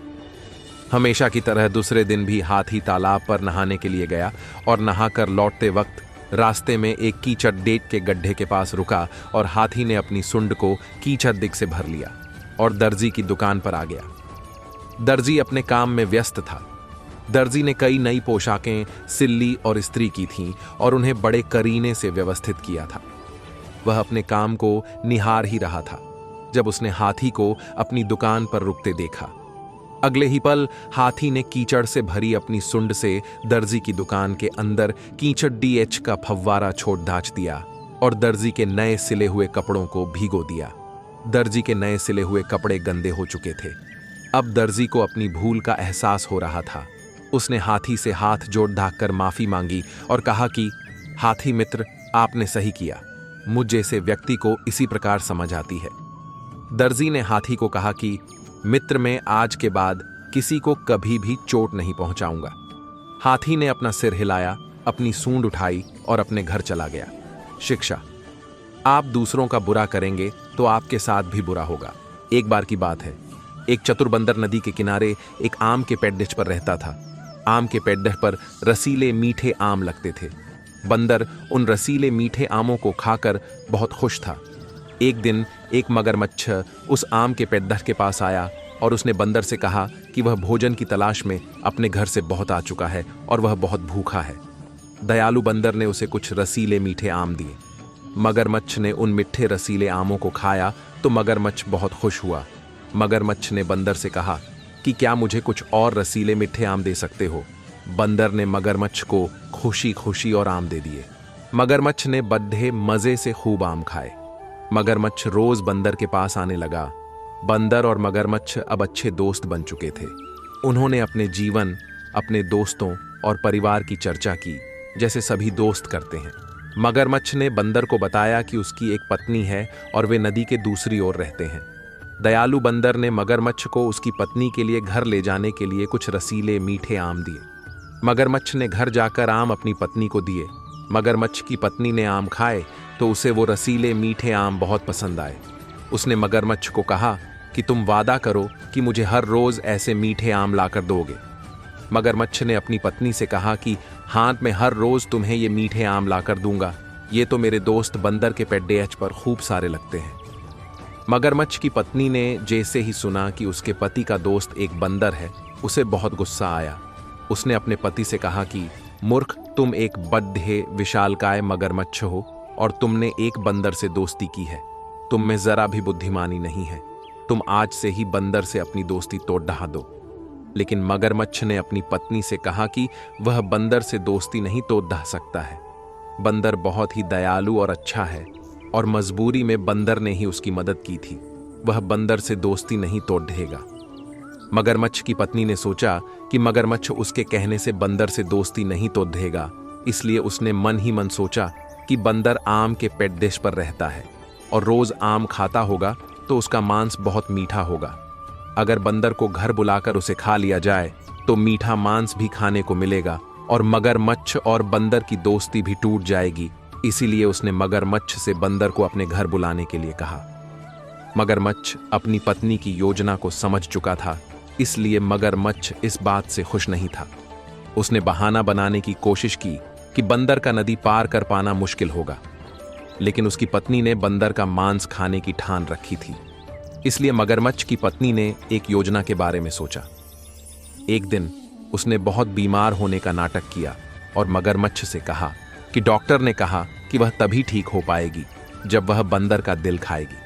हमेशा की तरह दूसरे दिन भी हाथी तालाब पर नहाने के लिए गया और नहाकर लौटते वक्त रास्ते में एक कीचड़ डेट के गड्ढे के पास रुका और हाथी ने अपनी सूंड को कीचड़ दिग से भर लिया और दर्जी की दुकान पर आ गया। दर्जी अपने काम में व्यस्त था। दर्जी ने कई नई पोशाकें सिल्ली और इस्त्री की थीं और उन्हें बड़े करीने से व्यवस्थित किया था। वह अपने काम को निहार ही रहा था जब उसने हाथी को अपनी दुकान पर रुकते देखा। अगले ही पल हाथी ने कीचड़ से भरी अपनी सूंड से दर्जी की दुकान के अंदर कीचड़ डीएच का फव्वारा छोड़ दाच दिया और दर्जी के नए सिले हुए कपड़ों को भीगो दिया। दर्जी के नए सिले हुए कपड़े गंदे हो चुके थे। अब दर्जी को अपनी भूल का एहसास हो रहा था। उसने हाथी से हाथ जोड़ ढाकर माफी मांगी और कहा कि हाथी मित्र, आपने सही किया। मुझ जैसे व्यक्ति को इसी प्रकार समझ आती है। दर्जी ने हाथी को कहा कि मित्र, मैं आज के बाद किसी को कभी भी चोट नहीं पहुंचाऊंगा। हाथी ने अपना सिर हिलाया, अपनी सूंड उठाई और अपने घर चला गया। शिक्षा, आप दूसरों का बुरा करेंगे तो आपके साथ भी बुरा होगा। एक बार की बात है, एक चतुर बंदर नदी के किनारे एक आम के पेड़ पर रहता था। आम के पेड़ पर रसीले मीठे आम लगते थे। बंदर उन रसीले मीठे आमों को खाकर बहुत खुश था। एक दिन एक मगरमच्छ उस आम के पेड़ के पास आया और उसने बंदर से कहा कि वह भोजन की तलाश में अपने घर से बहुत आ चुका है और वह बहुत भूखा है। दयालु बंदर ने उसे कुछ रसीले मीठे आम दिए। मगरमच्छ ने उन मिठे रसीले आमों को खाया तो मगरमच्छ बहुत खुश हुआ। मगरमच्छ ने बंदर से कहा कि क्या मुझे कुछ और रसीले मीठे आम दे सकते हो? बंदर ने मगरमच्छ को खुशी खुशी और आम दे दिए। मगरमच्छ ने बड्ढे मजे से खूब आम खाए। मगरमच्छ रोज बंदर के पास आने लगा। बंदर और मगरमच्छ अब अच्छे दोस्त बन चुके थे। उन्होंने अपने जीवन, अपने दोस्तों और परिवार की चर्चा की जैसे सभी दोस्त करते हैं। मगरमच्छ ने बंदर को बताया कि उसकी एक पत्नी है और वे नदी के दूसरी ओर रहते हैं। दयालु बंदर ने मगरमच्छ को उसकी पत्नी के लिए घर ले जाने के लिए कुछ रसीले मीठे आम दिए। मगरमच्छ ने घर जाकर आम अपनी पत्नी को दिए। मगरमच्छ की पत्नी ने आम खाए तो उसे वो रसीले मीठे आम बहुत पसंद आए। उसने मगरमच्छ को कहा कि तुम वादा करो कि मुझे हर रोज ऐसे मीठे आम लाकर दोगे। मगरमच्छ ने अपनी पत्नी से कहा कि हाँ, मैं हर रोज तुम्हें ये मीठे आम लाकर दूंगा। ये तो मेरे दोस्त बंदर के पेड्डेच पर खूब सारे लगते हैं। मगरमच्छ की पत्नी ने जैसे ही सुना कि उसके पति का दोस्त एक बंदर है, उसे बहुत गुस्सा आया। उसने अपने पति से कहा कि मूर्ख, तुम एक बड्ढे विशालकाय मगरमच्छ हो और तुमने एक बंदर से दोस्ती की है। तुम में जरा भी बुद्धिमानी नहीं है। तुम आज से ही बंदर से अपनी दोस्ती तोड़ ढहा दो। लेकिन मगरमच्छ ने अपनी पत्नी से कहा कि वह बंदर से दोस्ती नहीं तोड़ ढहा सकता है। बंदर बहुत ही दयालु और अच्छा है और मजबूरी में बंदर ने ही उसकी मदद की थी। वह बंदर से दोस्ती नहीं तोड़ ढहेगा। मगरमच्छ की पत्नी ने सोचा कि मगरमच्छ उसके कहने से बंदर से दोस्ती नहीं तोड़ ढहेगा, इसलिए उसने मन ही मन सोचा कि बंदर आम के पेड्डेश पर रहता है और रोज आम खाता होगा तो उसका मांस बहुत मीठा होगा। अगर बंदर को घर बुलाकर उसे खा लिया जाए तो मीठा मांस भी खाने को मिलेगा और मगरमच्छ और बंदर की दोस्ती भी टूट जाएगी। इसीलिए उसने मगरमच्छ से बंदर को अपने घर बुलाने के लिए कहा। मगरमच्छ अपनी पत्नी की योजना को समझ चुका था, इसलिए मगरमच्छ इस बात से खुश नहीं था। उसने बहाना बनाने की कोशिश की कि बंदर का नदी पार कर पाना मुश्किल होगा, लेकिन उसकी पत्नी ने बंदर का मांस खाने की ठान रखी थी। इसलिए मगरमच्छ की पत्नी ने एक योजना के बारे में सोचा। एक दिन उसने बहुत बीमार होने का नाटक किया और मगरमच्छ से कहा कि डॉक्टर ने कहा कि वह तभी ठीक हो पाएगी जब वह बंदर का दिल खाएगी।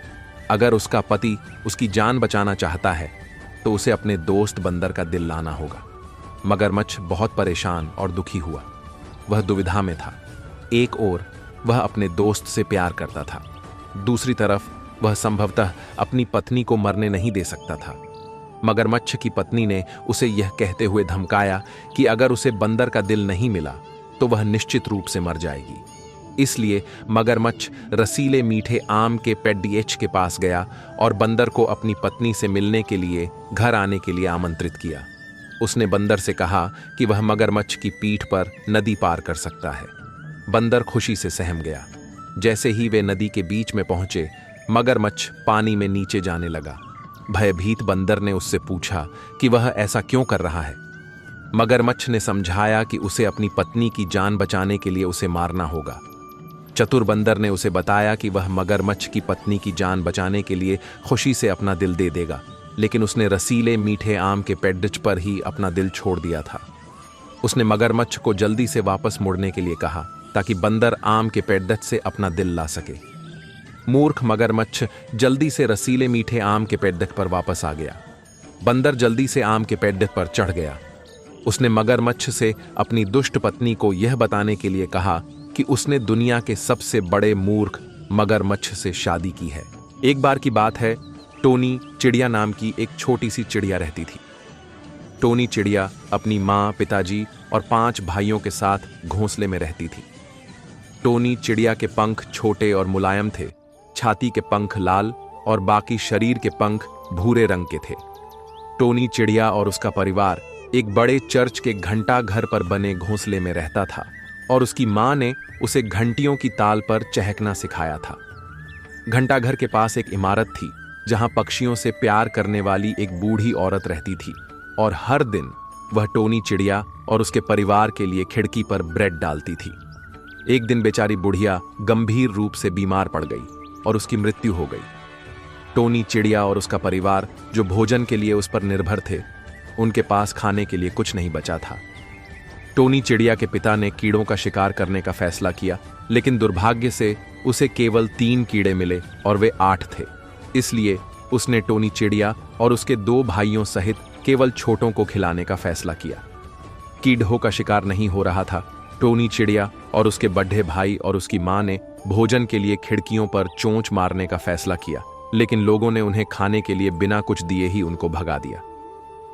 अगर उसका पति उसकी जान बचाना चाहता है तो उसे अपने दोस्त बंदर का दिल लाना होगा। मगरमच्छ बहुत परेशान और दुखी हुआ। वह दुविधा में था। एक ओर वह अपने दोस्त से प्यार करता था, दूसरी तरफ वह संभवतः अपनी पत्नी को मरने नहीं दे सकता था। मगरमच्छ की पत्नी ने उसे यह कहते हुए धमकाया कि अगर उसे बंदर का दिल नहीं मिला तो वह निश्चित रूप से मर जाएगी। इसलिए मगरमच्छ रसीले मीठे आम के पेडिएच के पास गया और बंदर को अपनी पत्नी से मिलने के लिए घर आने के लिए आमंत्रित किया। उसने बंदर से कहा कि वह मगरमच्छ की पीठ पर नदी पार कर सकता है। बंदर खुशी से सहम गया। जैसे ही वे नदी के बीच में पहुंचे, मगरमच्छ पानी में नीचे जाने लगा। भयभीत बंदर ने उससे पूछा कि वह ऐसा क्यों कर रहा है। मगरमच्छ ने समझाया कि उसे अपनी पत्नी की जान बचाने के लिए उसे मारना होगा। चतुर बंदर ने उसे बताया कि वह मगरमच्छ की पत्नी की जान बचाने के लिए खुशी से अपना दिल दे देगा, लेकिन उसने रसीले मीठे आम के पेडिच पर ही अपना दिल छोड़ दिया था। उसने मगरमच्छ को जल्दी से वापस मुड़ने के लिए कहा ताकि बंदर आम के पेडिच से अपना दिल ला सके। मूर्ख मगरमच्छ जल्दी से रसीले मीठे आम के पेडिच पर वापस आ गया। बंदर जल्दी से आम के पेडिच पर चढ़ गया। उसने मगरमच्छ से अपनी दुष्ट पत्नी को यह बताने के लिए कहा कि उसने दुनिया के सबसे बड़े मूर्ख मगरमच्छ से शादी की है। एक बार की बात है, टोनी चिड़िया नाम की एक छोटी सी चिड़िया रहती थी। टोनी चिड़िया अपनी माँ, पिताजी और 5 भाइयों के साथ घोंसले में रहती थी। टोनी चिड़िया के पंख छोटे और मुलायम थे, छाती के पंख लाल और बाकी शरीर के पंख भूरे रंग के थे। टोनी चिड़िया और उसका परिवार एक बड़े चर्च के घंटा घर पर बने घोंसले में रहता था और उसकी माँ ने उसे घंटियों की ताल पर चहकना सिखाया था। घंटा घर के पास एक इमारत थी जहां पक्षियों से प्यार करने वाली एक बूढ़ी औरत रहती थी और हर दिन वह टोनी चिड़िया और उसके परिवार के लिए खिड़की पर ब्रेड डालती थी। एक दिन बेचारी बुढ़िया गंभीर रूप से बीमार पड़ गई और उसकी मृत्यु हो गई। टोनी चिड़िया और उसका परिवार जो भोजन के लिए उस पर निर्भर थे, उनके पास खाने के लिए कुछ नहीं बचा था। टोनी चिड़िया के पिता ने कीड़ों का शिकार करने का फैसला किया, लेकिन दुर्भाग्य से उसे केवल 3 कीड़े मिले और वे 8 थे। इसलिए उसने टोनी चिड़िया और उसके 2 भाइयों सहित केवल छोटों को खिलाने का फैसला किया। कीड़ों का शिकार नहीं हो रहा था। टोनी चिड़िया और उसके बड़े भाई और उसकी माँ ने भोजन के लिए खिड़कियों पर चोंच मारने का फैसला किया, लेकिन लोगों ने उन्हें खाने के लिए बिना कुछ दिए ही उनको भगा दिया।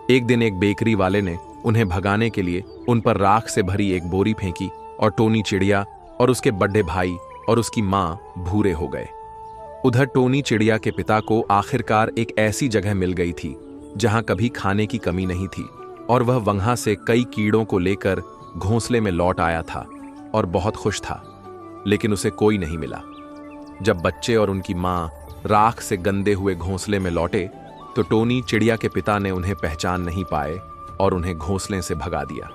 एक दिन एक बेकरी वाले ने उन्हें भगाने के लिए उन पर राख से भरी एक बोरी फेंकी और टोनी चिड़िया और उसके बड़े भाई और उसकी माँ भूरे हो गए। उधर टोनी चिड़िया के पिता को आखिरकार एक ऐसी जगह मिल गई थी जहां कभी खाने की कमी नहीं थी और वह वहां से कई कीड़ों को लेकर घोंसले में लौट आया था और बहुत खुश था, लेकिन उसे कोई नहीं मिला। जब बच्चे और उनकी माँ राख से गंदे हुए घोंसले में लौटे तो टोनी चिड़िया के पिता ने उन्हें पहचान नहीं पाए और उन्हें घोंसले से भगा दिया।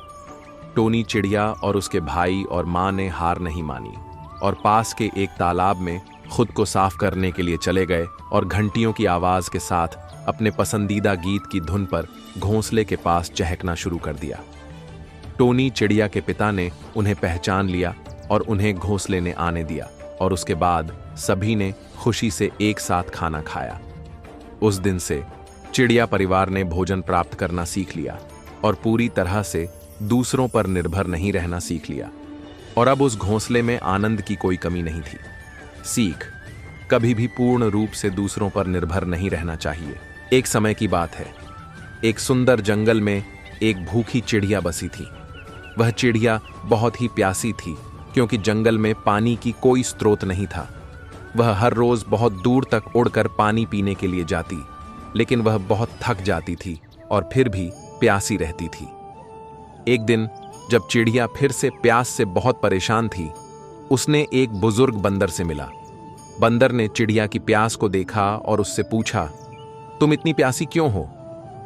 टोनी चिड़िया और उसके भाई और माँ ने हार नहीं मानी और पास के एक तालाब में खुद को साफ करने के लिए चले गए और घंटियों की आवाज के साथ अपने पसंदीदा गीत की धुन पर घोंसले के पास चहकना शुरू कर दिया। टोनी चिड़िया के पिता ने उन्हें पहचान लिया और उन्हें घोंसले ने आने दिया और उसके बाद सभी ने खुशी से एक साथ खाना खाया। उस दिन से चिड़िया परिवार ने भोजन प्राप्त करना सीख लिया और पूरी तरह से दूसरों पर निर्भर नहीं रहना सीख लिया और अब उस घोंसले में आनंद की कोई कमी नहीं थी। सीख, कभी भी पूर्ण रूप से दूसरों पर निर्भर नहीं रहना चाहिए। एक समय की बात है, एक सुंदर जंगल में एक भूखी चिड़िया बसी थी। वह चिड़िया बहुत ही प्यासी थी क्योंकि जंगल में पानी की कोई स्रोत नहीं था। वह हर रोज बहुत दूर तक उड़कर पानी पीने के लिए जाती, लेकिन वह बहुत थक जाती थी और फिर भी प्यासी रहती थी। एक दिन जब चिड़िया फिर से प्यास से बहुत परेशान थी, उसने एक बुजुर्ग बंदर से मिला। बंदर ने चिड़िया की प्यास को देखा और उससे पूछा, तुम इतनी प्यासी क्यों हो?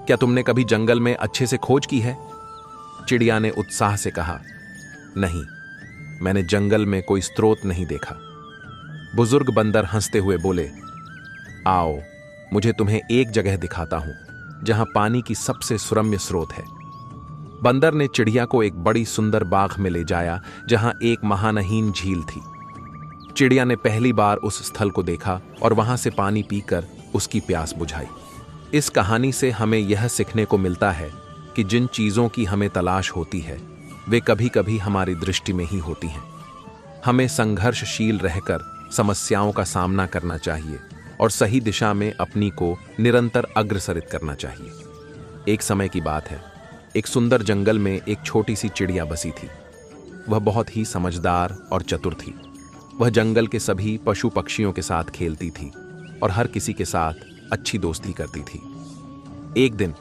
क्या तुमने कभी जंगल में अच्छे से खोज की है? चिड़िया ने उत्साह से कहा, नहीं, मैंने जंगल में कोई स्रोत नहीं देखा। बुजुर्ग बंदर हंसते हुए बोले, आओ, मुझे तुम्हें एक जगह दिखाता हूं जहां पानी की सबसे सुरम्य स्रोत है। बंदर ने चिड़िया को एक बड़ी सुंदर बाग में ले जाया जहां एक महानहीन झील थी। चिड़िया ने पहली बार उस स्थल को देखा और वहां से पानी पीकर उसकी प्यास बुझाई। इस कहानी से हमें यह सीखने को मिलता है कि जिन चीजों की हमें तलाश होती है वे कभी कभी हमारी दृष्टि में ही होती हैं। हमें संघर्षशील रहकर समस्याओं का सामना करना चाहिए और सही दिशा में अपनी को निरंतर अग्रसरित करना चाहिए। एक समय की बात है, एक सुंदर जंगल में एक छोटी सी चिड़िया बसी थी। वह बहुत ही समझदार और चतुर थी। वह जंगल के सभी पशु पक्षियों के साथ खेलती थी और हर किसी के साथ अच्छी दोस्ती करती थी। एक दिन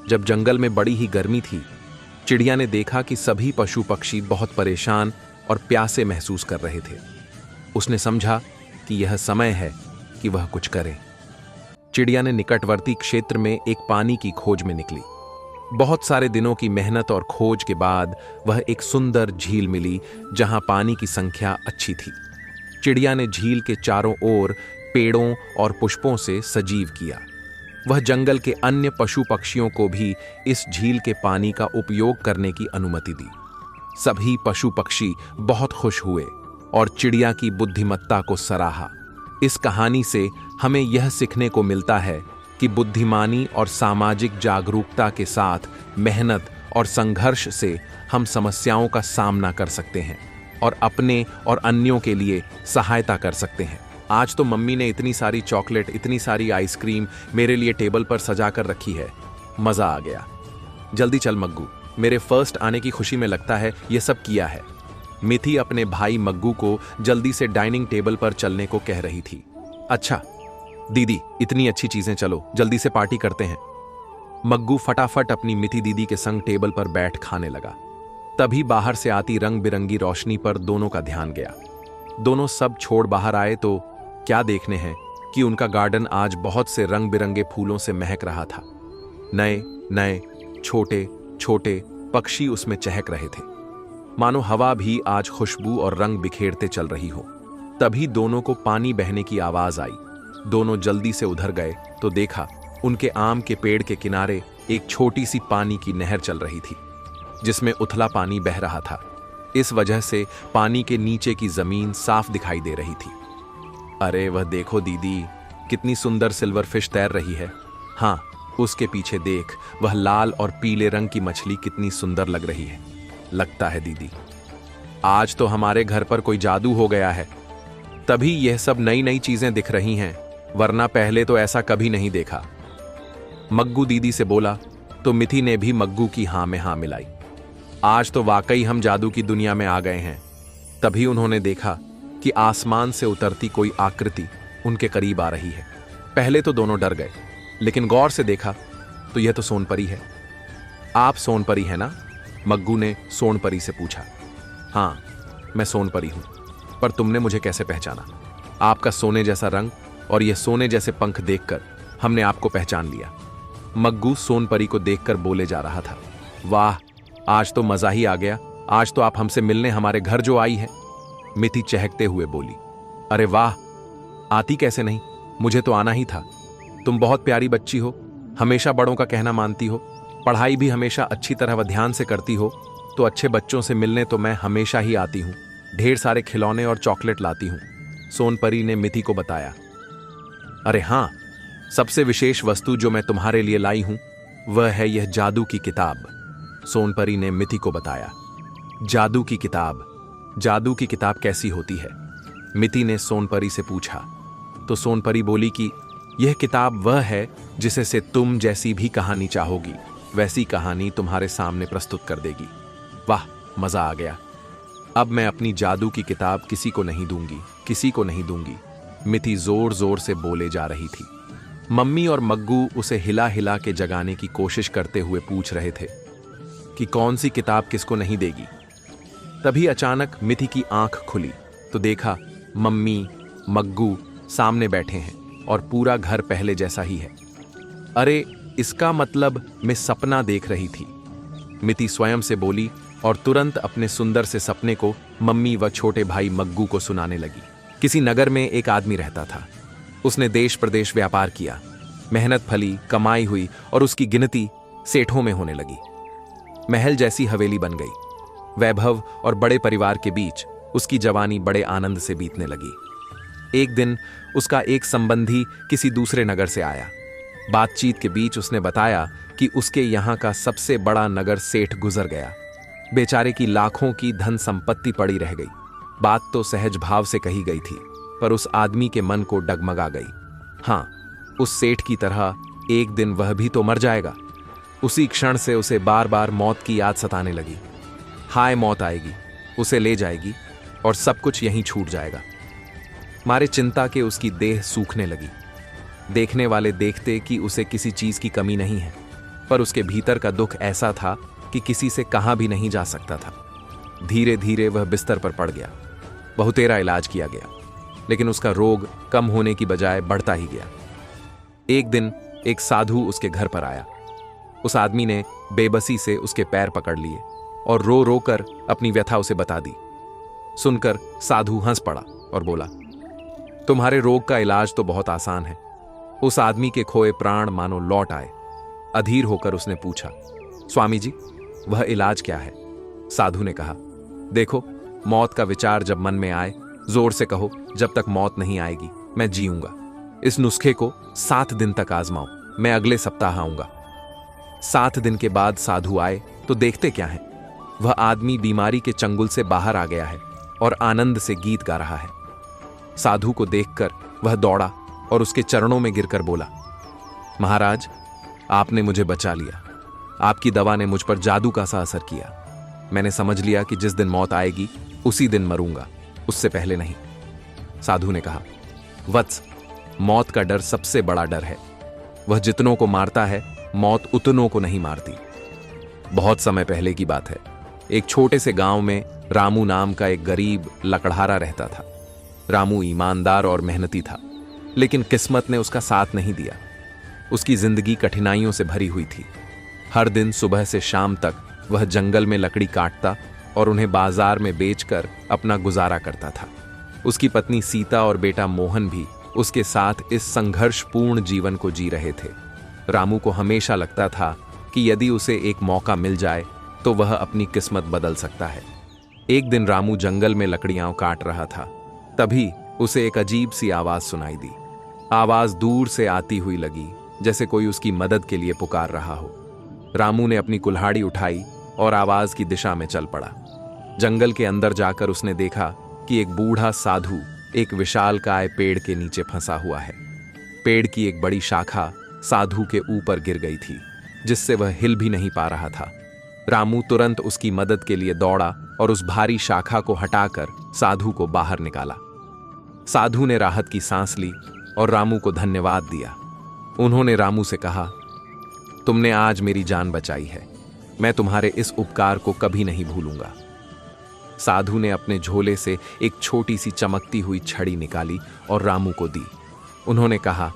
जब जंगल में बड़ी ही गर्मी थी, चिड़िया ने देखा कि सभी पशु पक्षी बहुत परेशान और प्यासे महसूस कर रहे थे। उसने समझा कि यह समय है कि वह कुछ करे। चिड़िया ने निकटवर्ती क्षेत्र में एक पानी की खोज में निकली। बहुत सारे दिनों की मेहनत और खोज के बाद वह एक सुंदर झील मिली जहां पानी की संख्या अच्छी थी। चिड़िया ने झील के चारों ओर पेड़ों और पुष्पों से सजीव किया। वह जंगल के अन्य पशु पक्षियों को भी इस झील के पानी का उपयोग करने की अनुमति दी। सभी पशु पक्षी बहुत खुश हुए और चिड़िया की बुद्धिमत्ता को सराहा। इस कहानी से हमें यह सीखने को मिलता है कि बुद्धिमानी और सामाजिक जागरूकता के साथ मेहनत और संघर्ष से हम समस्याओं का सामना कर सकते हैं और अपने और अन्यों के लिए सहायता कर सकते हैं। आज तो मम्मी ने इतनी सारी चॉकलेट, इतनी सारी आइसक्रीम मेरे लिए टेबल पर सजा कर रखी है। मजा आ गया। जल्दी चल मग्गू, मेरे फर्स्ट आने की खुशी में लगता है ये सब किया है। मिथि अपने भाई मग्गू को जल्दी से डाइनिंग टेबल पर चलने को कह रही थी। अच्छा दीदी, इतनी अच्छी चीजें, चलो जल्दी से पार्टी करते हैं। मग्गू फटाफट अपनी मिथि दीदी के संग टेबल पर बैठ खाने लगा। तभी बाहर से आती रंग बिरंगी रोशनी पर दोनों का ध्यान गया। दोनों सब छोड़ बाहर आए तो क्या देखने हैं कि उनका गार्डन आज बहुत से रंग बिरंगे फूलों से महक रहा था। नए नए छोटे छोटे पक्षी उसमें चहक रहे थे, मानो हवा भी आज खुशबू और रंग बिखेरते चल रही हो। तभी दोनों को पानी बहने की आवाज आई। दोनों जल्दी से उधर गए तो देखा उनके आम के पेड़ के किनारे एक छोटी सी पानी की नहर चल रही थी जिसमें उथला पानी बह रहा था। इस वजह से पानी के नीचे की जमीन साफ दिखाई दे रही थी। अरे वह देखो दीदी, कितनी सुंदर सिल्वर फिश तैर रही है। हाँ, उसके पीछे देख, वह लाल और पीले रंग की मछली कितनी सुंदर लग रही है। लगता है दीदी आज तो हमारे घर पर कोई जादू हो गया है, तभी यह सब नई नई चीजें दिख रही हैं, वरना पहले तो ऐसा कभी नहीं देखा। मग्गू दीदी से बोला तो मिथि ने भी मग्गू की हाँ में हाँ मिलाई। आज तो वाकई हम जादू की दुनिया में आ गए हैं। तभी उन्होंने देखा कि आसमान से उतरती कोई आकृति उनके करीब आ रही है। पहले तो दोनों डर गए, लेकिन गौर से देखा तो यह तो सोनपरी है। आप सोनपरी है ना? मग्गू ने सोनपरी से पूछा। हाँ, मैं सोनपरी हूं, पर तुमने मुझे कैसे पहचाना? आपका सोने जैसा रंग और यह सोने जैसे पंख देखकर हमने आपको पहचान लिया। मग्गू सोनपरी को देखकर बोले जा रहा था। वाह, आज तो मजा ही आ गया। आज तो आप हमसे मिलने हमारे घर जो आई है। मिथि चहकते हुए बोली। अरे वाह, आती कैसे नहीं, मुझे तो आना ही था। तुम बहुत प्यारी बच्ची हो, हमेशा बड़ों का कहना मानती हो, पढ़ाई भी हमेशा अच्छी तरह व ध्यान से करती हो, तो अच्छे बच्चों से मिलने तो मैं हमेशा ही आती हूँ। ढेर सारे खिलौने और चॉकलेट लाती हूँ, सोनपरी ने मिथि को बताया। अरे हाँ, सबसे विशेष वस्तु जो मैं तुम्हारे लिए लाई हूं वह है यह जादू की किताब, सोनपरी ने मिथि को बताया। जादू की किताब? जादू की किताब कैसी होती है? मिथि ने सोनपरी से पूछा। तो सोनपरी बोली कि यह किताब वह है जिसे से तुम जैसी भी कहानी चाहोगी वैसी कहानी तुम्हारे सामने प्रस्तुत कर देगी। वाह, मजा आ गया। अब मैं अपनी जादू की किताब किसी को नहीं दूंगी, किसी को नहीं दूंगी, मिथि जोर जोर से बोले जा रही थी। मम्मी और मग्गू उसे हिला हिला के जगाने की कोशिश करते हुए पूछ रहे थे कि कौन सी किताब किसको नहीं देगी। तभी अचानक मिथि की आंख खुली तो देखा मम्मी मग्गू सामने बैठे हैं और पूरा घर पहले जैसा ही है। अरे इसका मतलब मैं सपना देख रही थी, मिथि स्वयं से बोली और तुरंत अपने सुंदर से सपने को मम्मी व छोटे भाई मग्गू को सुनाने लगी। किसी नगर में एक आदमी रहता था। उसने देश प्रदेश व्यापार किया, मेहनत फली, कमाई हुई और उसकी गिनती सेठों में होने लगी। महल जैसी हवेली बन गई। वैभव और बड़े परिवार के बीच उसकी जवानी बड़े आनंद से बीतने लगी। एक दिन उसका एक संबंधी किसी दूसरे नगर से आया। बातचीत के बीच उसने बताया कि उसके यहाँ का सबसे बड़ा नगर सेठ गुजर गया। बेचारे की लाखों की धन संपत्ति पड़ी रह गई। बात तो सहज भाव से कही गई थी, पर उस आदमी के मन को डगमगा गई। हाँ, उस सेठ की तरह एक दिन वह भी तो मर जाएगा। उसी क्षण से उसे बार बार मौत की याद सताने लगी। हाय मौत आएगी, उसे ले जाएगी और सब कुछ यहीं छूट जाएगा। मारे चिंता के उसकी देह सूखने लगी। देखने वाले देखते कि उसे किसी चीज की कमी नहीं है, पर उसके भीतर का दुख ऐसा था कि किसी से कहा भी नहीं जा सकता था। धीरे धीरे वह बिस्तर पर पड़ गया। बहुतेरा इलाज किया गया, लेकिन उसका रोग कम होने की बजाय बढ़ता ही गया। एक दिन एक साधु उसके घर पर आया। उस आदमी ने बेबसी से उसके पैर पकड़ लिए और रो रो कर अपनी व्यथा उसे बता दी। सुनकर साधु हंस पड़ा और बोला, तुम्हारे रोग का इलाज तो बहुत आसान है। उस आदमी के खोए प्राण मानो लौट आए। अधीर होकर उसने पूछा, स्वामी जी वह इलाज क्या है? साधु ने कहा, देखो, मौत का विचार जब मन में आए जोर से कहो, जब तक मौत नहीं आएगी मैं जीऊंगा। इस नुस्खे को 7 दिन तक आजमाओ, मैं अगले सप्ताह आऊंगा। 7 दिन के बाद साधु आए तो देखते क्या है, वह आदमी बीमारी के चंगुल से बाहर आ गया है और आनंद से गीत गा रहा है। साधु को देखकर वह दौड़ा और उसके चरणों में गिरकर बोला, महाराज आपने मुझे बचा लिया। आपकी दवा ने मुझ पर जादू का सा असर किया। मैंने समझ लिया कि जिस दिन मौत आएगी उसी दिन मरूंगा, उससे पहले नहीं। साधु ने कहा, वत्स, मौत का डर सबसे बड़ा डर है। वह जितनों को मारता है, मौत उतनों को नहीं मारती। बहुत समय पहले की बात है। एक छोटे से गांव में रामू नाम का एक गरीब लकड़हारा रहता था। रामू ईमानदार और मेहनती था, लेकिन किस्मत ने उसका साथ नहीं दिया। उसकी जिंदगी कठिनाइयों से भरी हुई थी। हर दिन सुबह से शाम तक वह जंगल में लकड़ी काटता और उन्हें बाजार में बेचकर अपना गुजारा करता था। उसकी पत्नी सीता और बेटा मोहन भी उसके साथ इस संघर्षपूर्ण जीवन को जी रहे थे। रामू को हमेशा लगता था कि यदि उसे एक मौका मिल जाए तो वह अपनी किस्मत बदल सकता है। एक दिन रामू जंगल में लकड़ियां काट रहा था। तभी उसे एक अजीब सी आवाज सुनाई दी। आवाज दूर से आती हुई लगी, जैसे कोई उसकी मदद के लिए पुकार रहा हो। रामू ने अपनी कुल्हाड़ी उठाई और आवाज की दिशा में चल पड़ा। जंगल के अंदर जाकर उसने देखा कि एक बूढ़ा साधु एक विशालकाय पेड़ के नीचे फंसा हुआ है। पेड़ की एक बड़ी शाखा साधु के ऊपर गिर गई थी, जिससे वह हिल भी नहीं पा रहा था। रामू तुरंत उसकी मदद के लिए दौड़ा और उस भारी शाखा को हटाकर साधु को बाहर निकाला। साधु ने राहत की सांस ली और रामू को धन्यवाद दिया। उन्होंने रामू से कहा, तुमने आज मेरी जान बचाई है। मैं तुम्हारे इस उपकार को कभी नहीं भूलूंगा। साधु ने अपने झोले से एक छोटी सी चमकती हुई छड़ी निकाली और रामू को दी। उन्होंने कहा,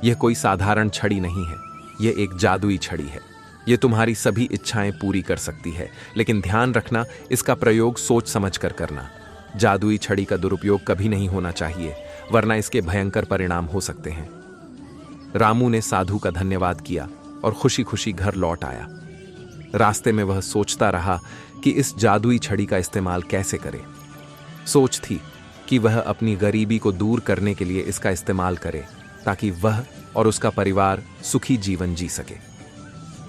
यह कोई साधारण छड़ी नहीं है, यह एक जादुई छड़ी है। यह तुम्हारी सभी इच्छाएं पूरी कर सकती है, लेकिन ध्यान रखना, इसका प्रयोग सोच समझ कर करना। जादुई छड़ी का दुरुपयोग कभी नहीं होना चाहिए, वरना इसके भयंकर परिणाम हो सकते हैं। रामू ने साधु का धन्यवाद किया और खुशी खुशी घर लौट आया। रास्ते में वह सोचता रहा कि इस जादुई छड़ी का इस्तेमाल कैसे करे। सोच थी कि वह अपनी गरीबी को दूर करने के लिए इसका इस्तेमाल करे, ताकि वह और उसका परिवार सुखी जीवन जी सके।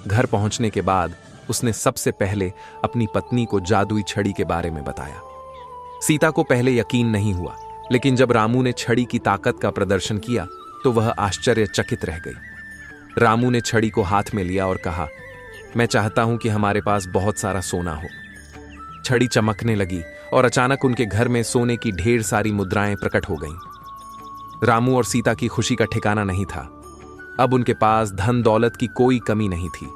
घर पहुंचने के बाद उसने सबसे पहले अपनी पत्नी को जादुई छड़ी के बारे में बताया। सीता को पहले यकीन नहीं हुआ, लेकिन जब रामू ने छड़ी की ताकत का प्रदर्शन किया तो वह आश्चर्यचकित रह गई। रामू ने छड़ी को हाथ में लिया और कहा, मैं चाहता हूं कि हमारे पास बहुत सारा सोना हो। छड़ी चमकने लगी और अचानक उनके घर में सोने की ढेर सारी मुद्राएं प्रकट हो गईं। रामू और सीता की खुशी का ठिकाना नहीं था। अब उनके पास धन दौलत की कोई कमी नहीं थी।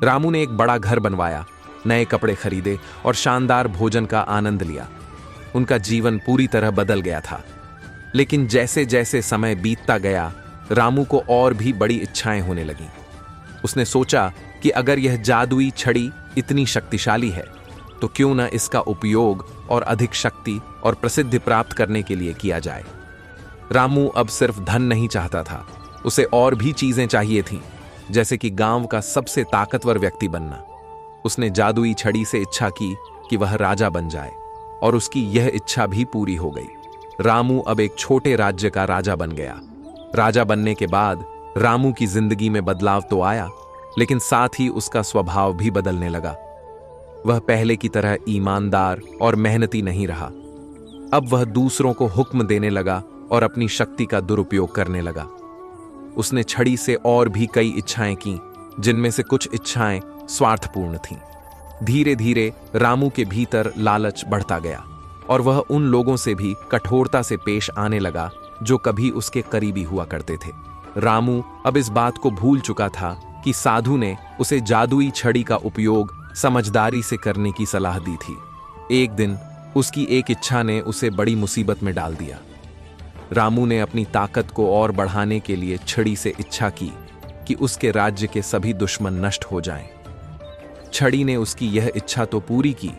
रामू ने एक बड़ा घर बनवाया, नए कपड़े खरीदे और शानदार भोजन का आनंद लिया। उनका जीवन पूरी तरह बदल गया था। लेकिन जैसे जैसे समय बीतता गया, रामू को और भी बड़ी इच्छाएं होने लगीं। उसने सोचा कि अगर यह जादुई छड़ी इतनी शक्तिशाली है तो क्यों न इसका उपयोग और अधिक शक्ति और प्रसिद्धि प्राप्त करने के लिए किया जाए। रामू अब सिर्फ धन नहीं चाहता था, उसे और भी चीजें चाहिए थीं, जैसे कि गांव का सबसे ताकतवर व्यक्ति बनना। उसने जादुई छड़ी से इच्छा की कि वह राजा बन जाए और उसकी यह इच्छा भी पूरी हो गई। रामू अब एक छोटे राज्य का राजा बन गया। राजा बनने के बाद रामू की जिंदगी में बदलाव तो आया, लेकिन साथ ही उसका स्वभाव भी बदलने लगा। वह पहले की तरह ईमानदार और मेहनती नहीं रहा। अब वह दूसरों को हुक्म देने लगा और अपनी शक्ति का दुरुपयोग करने लगा। उसने छड़ी से और भी कई इच्छाएं की, जिनमें से कुछ इच्छाएं स्वार्थपूर्ण थीं। धीरे धीरे रामू के भीतर लालच बढ़ता गया और वह उन लोगों से भी कठोरता से पेश आने लगा जो कभी उसके करीबी हुआ करते थे। रामू अब इस बात को भूल चुका था कि साधु ने उसे जादुई छड़ी का उपयोग समझदारी से करने की सलाह दी थी। एक दिन उसकी एक इच्छा ने उसे बड़ी मुसीबत में डाल दिया। रामू ने अपनी ताकत को और बढ़ाने के लिए छड़ी से इच्छा की कि उसके राज्य के सभी दुश्मन नष्ट हो जाएं। छड़ी ने उसकी यह इच्छा तो पूरी की,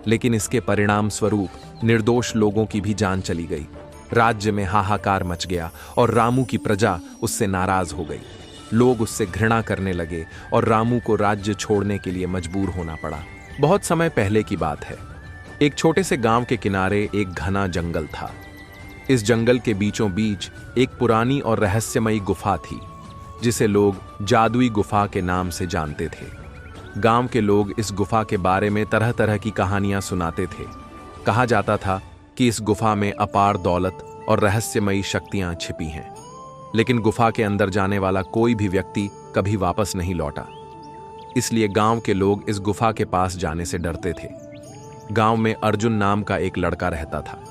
लेकिन इसके परिणाम स्वरूप निर्दोष लोगों की भी जान चली गई। राज्य में हाहाकार मच गया और रामू की प्रजा उससे नाराज हो गई। लोग उससे घृणा करने लगे और रामू को राज्य छोड़ने के लिए मजबूर होना पड़ा। बहुत समय पहले की बात है। एक छोटे से गांव के किनारे एक घना जंगल था। इस जंगल के बीचों बीच एक पुरानी और रहस्यमयी गुफा थी, जिसे लोग जादुई गुफा के नाम से जानते थे। गांव के लोग इस गुफा के बारे में तरह तरह की कहानियां सुनाते थे। कहा जाता था कि इस गुफा में अपार दौलत और रहस्यमयी शक्तियां छिपी हैं, लेकिन गुफा के अंदर जाने वाला कोई भी व्यक्ति कभी वापस नहीं लौटा। इसलिए गांव के लोग इस गुफा के पास जाने से डरते थे। गांव में अर्जुन नाम का एक लड़का रहता था।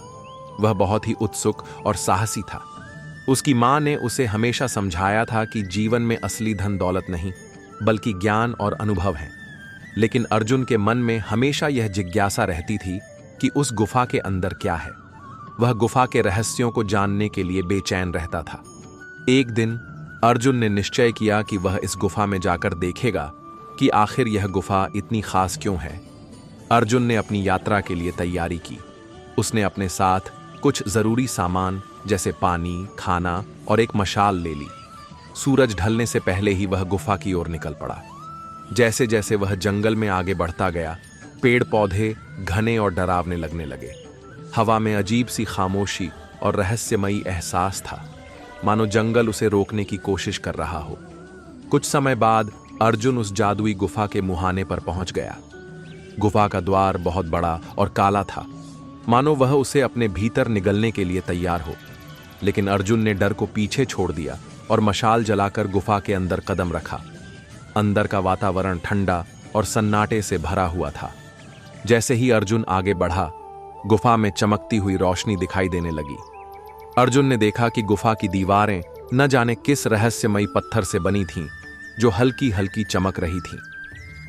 वह बहुत ही उत्सुक और साहसी था। उसकी मां ने उसे हमेशा समझाया था कि जीवन में असली धन दौलत नहीं, बल्कि ज्ञान और अनुभव है। लेकिन अर्जुन के मन में हमेशा यह जिज्ञासा रहती थी कि उस गुफा के अंदर क्या है। वह गुफा के रहस्यों को जानने के लिए बेचैन रहता था। एक दिन अर्जुन ने निश्चय किया कि वह इस गुफा में जाकर देखेगा कि आखिर यह गुफा इतनी खास क्यों है। अर्जुन ने अपनी यात्रा के लिए तैयारी की। उसने अपने साथ कुछ जरूरी सामान जैसे पानी, खाना और एक मशाल ले ली। सूरज ढलने से पहले ही वह गुफा की ओर निकल पड़ा। जैसे जैसे वह जंगल में आगे बढ़ता गया, पेड़ पौधे घने और डरावने लगने लगे। हवा में अजीब सी खामोशी और रहस्यमयी एहसास था, मानो जंगल उसे रोकने की कोशिश कर रहा हो। कुछ समय बाद अर्जुन उस जादुई गुफा के मुहाने पर पहुंच गया। गुफा का द्वार बहुत बड़ा और काला था, मानो वह उसे अपने भीतर निगलने के लिए तैयार हो। लेकिन अर्जुन ने डर को पीछे छोड़ दिया और मशाल जलाकर गुफा के अंदर कदम रखा। अंदर का वातावरण ठंडा और सन्नाटे से भरा हुआ था। जैसे ही अर्जुन आगे बढ़ा, गुफा में चमकती हुई रोशनी दिखाई देने लगी। अर्जुन ने देखा कि गुफा की दीवारें न जाने किस रहस्यमयी पत्थर से बनी थीं, जो हल्की हल्की चमक रही थीं।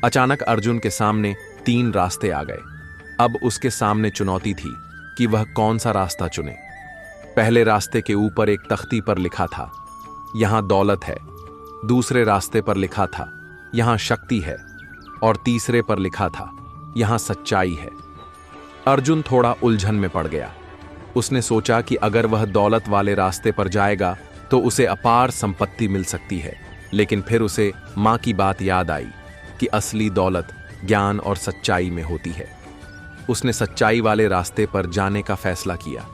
अचानक अर्जुन के सामने 3 रास्ते आ गए। अब उसके सामने चुनौती थी कि वह कौन सा रास्ता चुने। पहले रास्ते के ऊपर एक तख्ती पर लिखा था, यहां दौलत है। दूसरे रास्ते पर लिखा था, यहां शक्ति है। और तीसरे पर लिखा था, यहां सच्चाई है। अर्जुन थोड़ा उलझन में पड़ गया। उसने सोचा कि अगर वह दौलत वाले रास्ते पर जाएगा तो उसे अपार संपत्ति मिल सकती है, लेकिन फिर उसे मां की बात याद आई कि असली दौलत ज्ञान और सच्चाई में होती है। उसने सच्चाई वाले रास्ते पर जाने का फैसला किया।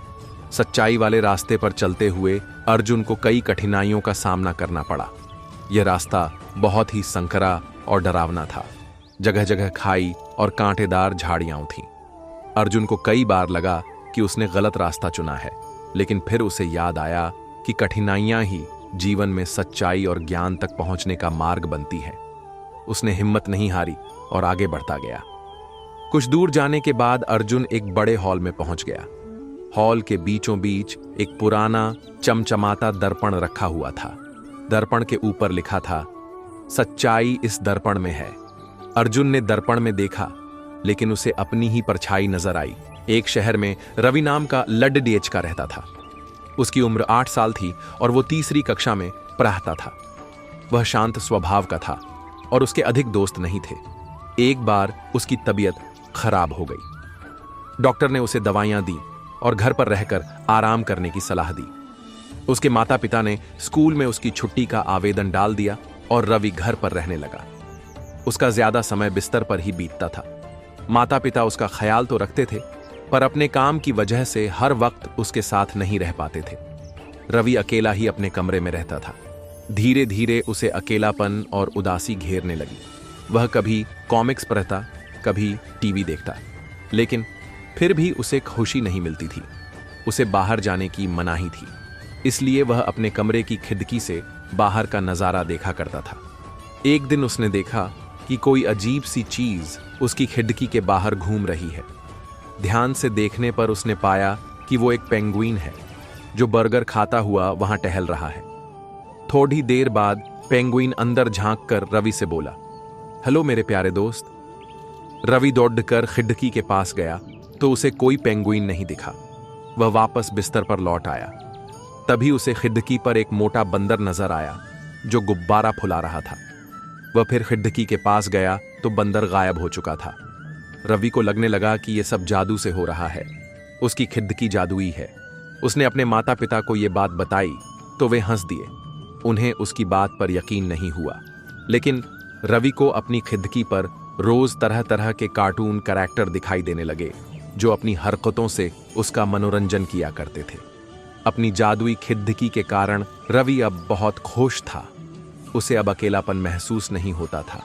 सच्चाई वाले रास्ते पर चलते हुए अर्जुन को कई कठिनाइयों का सामना करना पड़ा। यह रास्ता बहुत ही संकरा और डरावना था। जगह जगह खाई और कांटेदार झाड़ियां थीं। अर्जुन को कई बार लगा कि उसने गलत रास्ता चुना है, लेकिन फिर उसे याद आया कि कठिनाइयां ही जीवन में सच्चाई और ज्ञान तक पहुंचने का मार्ग बनती है। उसने हिम्मत नहीं हारी और आगे बढ़ता गया। कुछ दूर जाने के बाद अर्जुन एक बड़े हॉल में पहुंच गया। हॉल के बीचों बीच एक पुराना चमचमाता दर्पण रखा हुआ था। दर्पण के ऊपर लिखा था, सच्चाई इस दर्पण में है। अर्जुन ने दर्पण में देखा, लेकिन उसे अपनी ही परछाई नजर आई। एक शहर में रवि नाम का लड्डू का रहता था। उसकी उम्र 8 साल थी और वो तीसरी कक्षा में पढ़ता था। वह शांत स्वभाव का था और उसके अधिक दोस्त नहीं थे। एक बार उसकी तबीयत खराब हो गई। डॉक्टर ने उसे दवाइयां दी और घर पर रहकर आराम करने की सलाह दी। उसके माता पिता ने स्कूल में उसकी छुट्टी का आवेदन डाल दिया और रवि घर पर रहने लगा। उसका ज्यादा समय बिस्तर पर ही बीतता था। माता पिता उसका ख्याल तो रखते थे, पर अपने काम की वजह से हर वक्त उसके साथ नहीं रह पाते थे। रवि अकेला ही अपने कमरे में रहता था। धीरे धीरे उसे अकेलापन और उदासी घेरने लगी। वह कभी कॉमिक्स पढ़ता, कभी टीवी देखता, लेकिन फिर भी उसे खुशी नहीं मिलती थी। उसे बाहर जाने की मनाही थी, इसलिए वह अपने कमरे की खिड़की से बाहर का नजारा देखा करता था। एक दिन उसने देखा कि कोई अजीब सी चीज उसकी खिड़की के बाहर घूम रही है। ध्यान से देखने पर उसने पाया कि वो एक पेंगुइन है जो बर्गर खाता हुआ वहां टहल रहा है। थोड़ी देर बाद पेंगुइन अंदर झांककर रवि से बोला, हेलो मेरे प्यारे दोस्त। रवि दौड़कर खिड़की के पास गया तो उसे कोई पेंगुइन नहीं दिखा। वह वापस बिस्तर पर लौट आया। तभी उसे खिड़की पर एक मोटा बंदर नजर आया जो गुब्बारा फुला रहा था। वह फिर खिड़की के पास गया तो बंदर गायब हो चुका था। रवि को लगने लगा कि यह सब जादू से हो रहा है। उसकी खिड़की जादुई है। उसने अपने माता पिता को यह बात बताई तो वे हंस दिए। उन्हें उसकी बात पर यकीन नहीं हुआ, लेकिन रवि को अपनी खिड़की पर रोज तरह तरह के कार्टून कैरेक्टर दिखाई देने लगे जो अपनी हरकतों से उसका मनोरंजन किया करते थे। अपनी जादुई खिड़की के कारण रवि अब बहुत खुश था। उसे अब अकेलापन महसूस नहीं होता था।